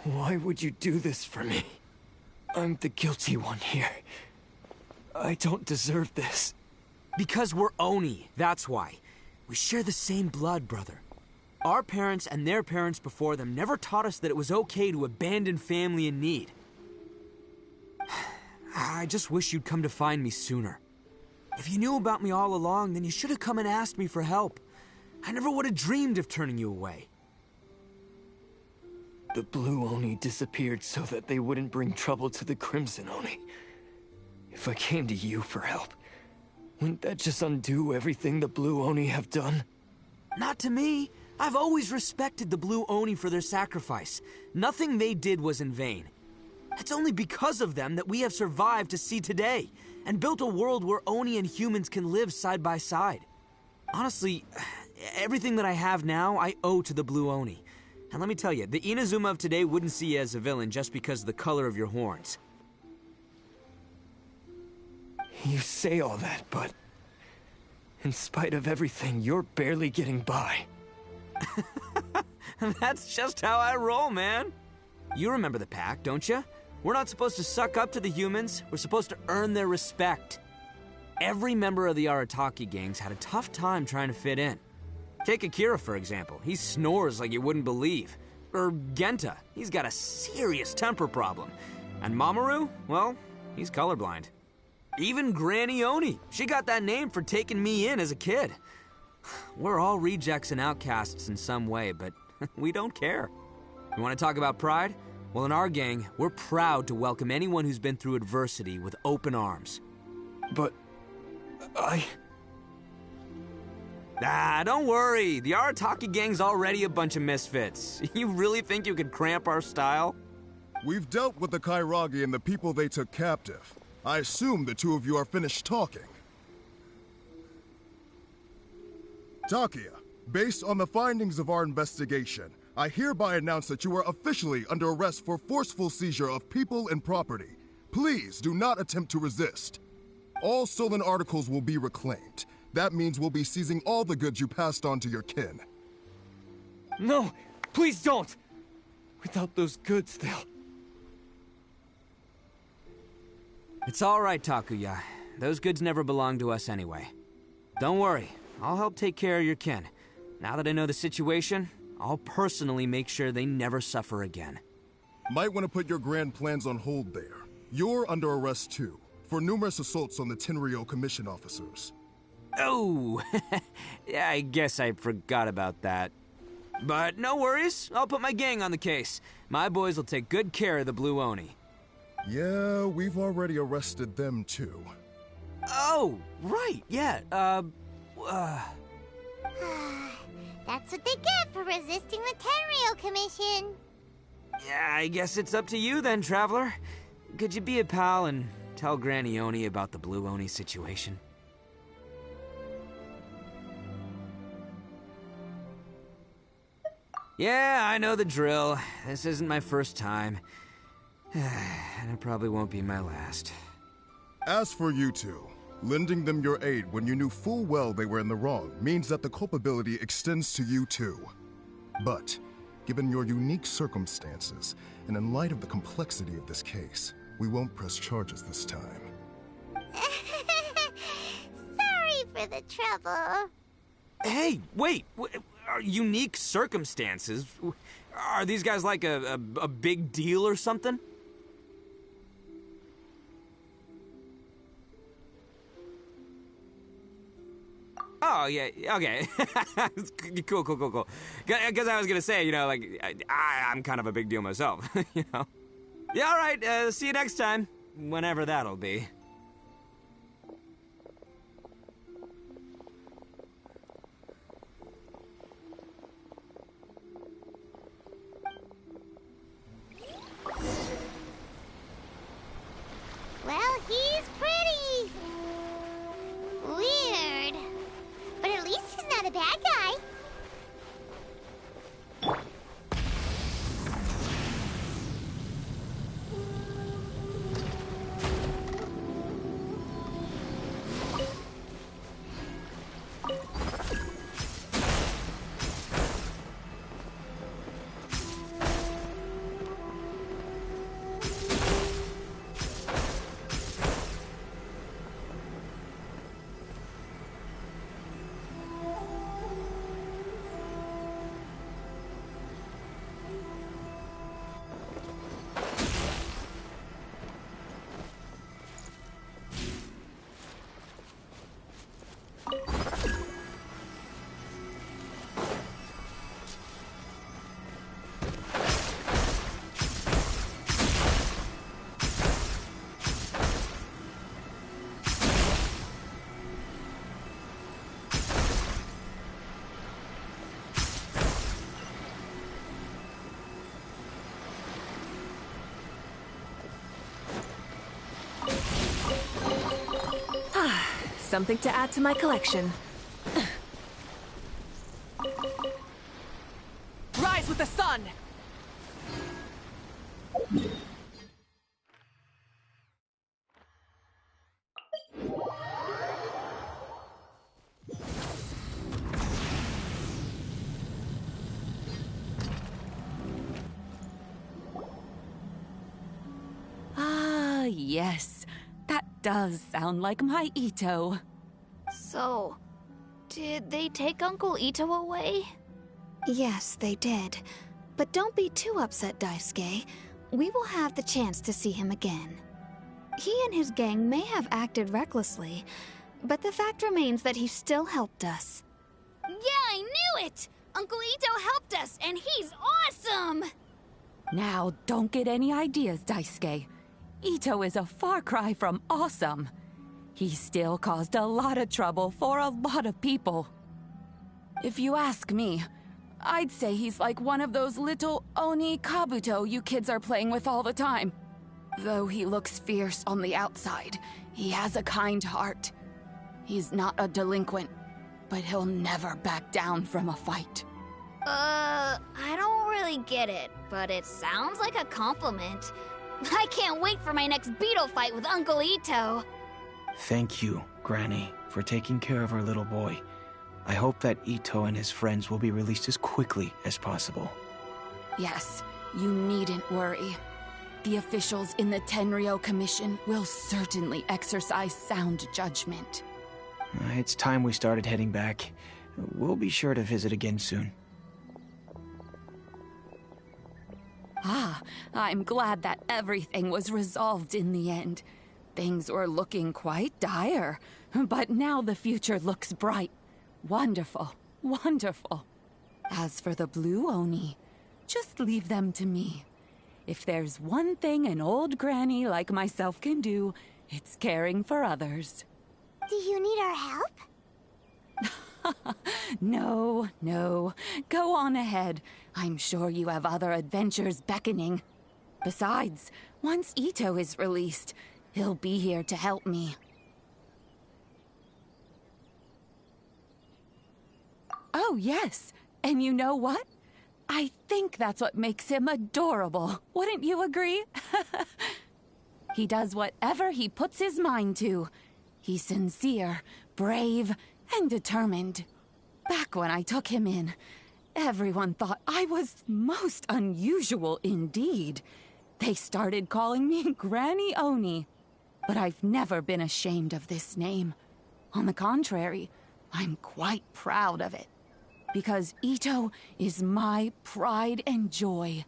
Why would you do this for me? I'm the guilty one here. I don't deserve this. Because we're Oni, that's why. We share the same blood, brother. Our parents and their parents before them never taught us that it was okay to abandon family in need. I just wish you'd come to find me sooner. If you knew about me all along, then you should have come and asked me for help. I never would have dreamed of turning you away. The Blue Oni disappeared so that they wouldn't bring trouble to the Crimson Oni. If I came to you for help, wouldn't that just undo everything the Blue Oni have done? Not to me. I've always respected the Blue Oni for their sacrifice. Nothing they did was in vain. It's only because of them that we have survived to see today, and built a world where Oni and humans can live side by side. Honestly, everything that I have now, I owe to the Blue Oni. And let me tell you, the Inazuma of today wouldn't see you as a villain just because of the color of your horns. You say all that, but in spite of everything, you're barely getting by. That's just how I roll, man. You remember the pact, don't you? We're not supposed to suck up to the humans. We're supposed to earn their respect. Every member of the Arataki gangs had a tough time trying to fit in. Take Akira, for example. He snores like you wouldn't believe. Or Genta. He's got a serious temper problem. And Mamoru, well, he's colorblind. Even Granny Oni. She got that name for taking me in as a kid. We're all rejects and outcasts in some way, but we don't care. You want to talk about pride? Well, in our gang, we're proud to welcome anyone who's been through adversity with open arms. But don't worry. The Arataki gang's already a bunch of misfits. You really think you could cramp our style? We've dealt with the Kairagi and the people they took captive. I assume the two of you are finished talking. Takia, based on the findings of our investigation, I hereby announce that you are officially under arrest for forceful seizure of people and property. Please do not attempt to resist. All stolen articles will be reclaimed. That means we'll be seizing all the goods you passed on to your kin. No, please don't! Without those goods, they'll... It's all right, Takuya. Those goods never belonged to us anyway. Don't worry, I'll help take care of your kin. Now that I know the situation, I'll personally make sure they never suffer again. Might want to put your grand plans on hold there. You're under arrest too, for numerous assaults on the Tenryo Commission officers. Oh, yeah, I guess I forgot about that. But no worries, I'll put my gang on the case. My boys will take good care of the Blue Oni. Yeah, we've already arrested them too. Oh, right, yeah, That's what they get for resisting the Tenryo Commission. Yeah, I guess it's up to you then, Traveler. Could you be a pal and tell Granny Oni about the Blue Oni situation? Yeah, I know the drill. This isn't my first time. And it probably won't be my last. As for you two, lending them your aid when you knew full well they were in the wrong means that the culpability extends to you too. But, given your unique circumstances, and in light of the complexity of this case, we won't press charges this time. Sorry for the trouble. Hey, wait! Are unique circumstances? Are these guys like a big deal or something? Oh, yeah, okay. Cool. Because I was gonna say, you know, like, I'm kind of a big deal myself, you know? Yeah, all right, see you next time. Whenever that'll be. Well, he's pretty weird. But at least he's not a bad guy. Something to add to my collection. Rise with the sun! Ah, yes. That does sound like my Ito. So, did they take Uncle Ito away? Yes, they did. But don't be too upset, Daisuke. We will have the chance to see him again. He and his gang may have acted recklessly, but the fact remains that he still helped us. Yeah, I knew it! Uncle Ito helped us, and he's awesome! Now, don't get any ideas, Daisuke. Ito is a far cry from awesome. He still caused a lot of trouble for a lot of people. If you ask me, I'd say he's like one of those little Oni Kabuto you kids are playing with all the time. Though he looks fierce on the outside, he has a kind heart. He's not a delinquent, but he'll never back down from a fight. I don't really get it, but it sounds like a compliment. I can't wait for my next beetle fight with Uncle Ito. Thank you, Granny, for taking care of our little boy. I hope that Ito and his friends will be released as quickly as possible. Yes, you needn't worry. The officials in the Tenryo Commission will certainly exercise sound judgment. It's time we started heading back. We'll be sure to visit again soon. Ah, I'm glad that everything was resolved in the end. Things were looking quite dire, but now the future looks bright. Wonderful, wonderful. As for the Blue Oni, just leave them to me. If there's one thing an old granny like myself can do, it's caring for others. Do you need our help? No, no. Go on ahead. I'm sure you have other adventures beckoning. Besides, once Ito is released, he'll be here to help me. Oh, yes. And you know what? I think that's what makes him adorable. Wouldn't you agree? He does whatever he puts his mind to. He's sincere, brave, and determined. Back when I took him in, everyone thought I was most unusual indeed. They started calling me Granny Oni. But I've never been ashamed of this name. On the contrary, I'm quite proud of it. Because Ito is my pride and joy.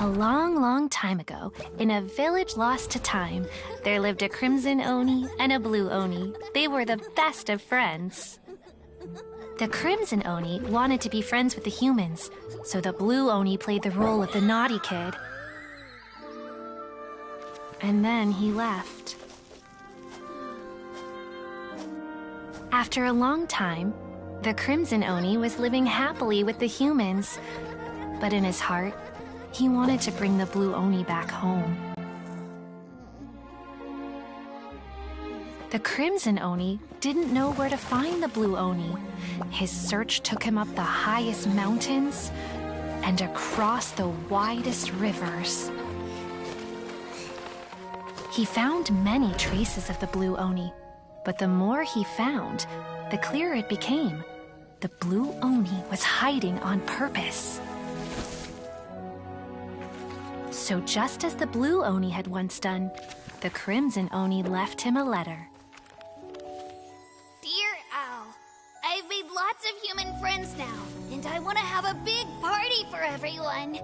A long, long time ago, in a village lost to time, there lived a Crimson Oni and a Blue Oni. They were the best of friends. The Crimson Oni wanted to be friends with the humans, so the Blue Oni played the role of the naughty kid. And then he left. After a long time, the Crimson Oni was living happily with the humans, but in his heart, he wanted to bring the Blue Oni back home. The Crimson Oni didn't know where to find the Blue Oni. His search took him up the highest mountains and across the widest rivers. He found many traces of the Blue Oni, but the more he found, the clearer it became. The Blue Oni was hiding on purpose. So just as the Blue Oni had once done, the Crimson Oni left him a letter. Dear Owl, I've made lots of human friends now, and I want to have a big party for everyone.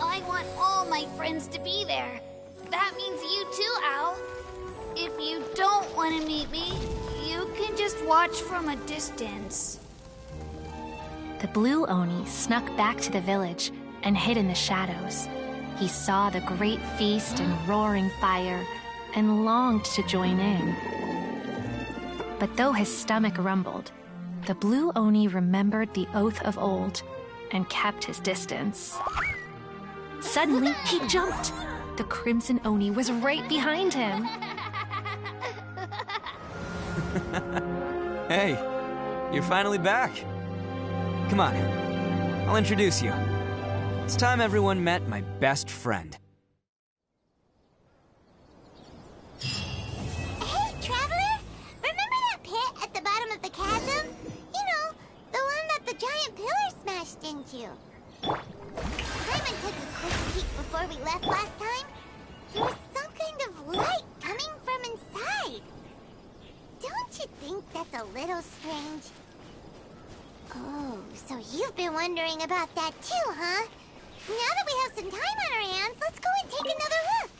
I want all my friends to be there. That means you too, Owl. If you don't want to meet me, you can just watch from a distance. The Blue Oni snuck back to the village and hid in the shadows. He saw the great feast and roaring fire and longed to join in. But though his stomach rumbled, the Blue Oni remembered the oath of old and kept his distance. Suddenly, he jumped. The Crimson Oni was right behind him. Hey, you're finally back. Come on, I'll introduce you. It's time everyone met my best friend. Hey, Traveler! Remember that pit at the bottom of the chasm? You know, the one that the giant pillar smashed into. Simon took a quick peek before we left last time. There was some kind of light coming from inside. Don't you think that's a little strange? Oh, so you've been wondering about that too, huh? Now that we have some time on our hands, let's go and take another look.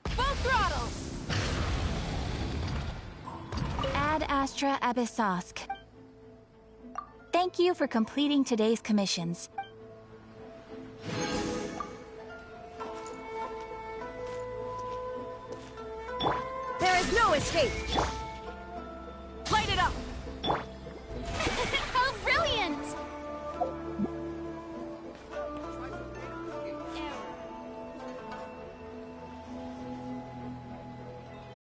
Full throttle! Ad Astra Abyssosk. Thank you for completing today's commissions. There is no escape!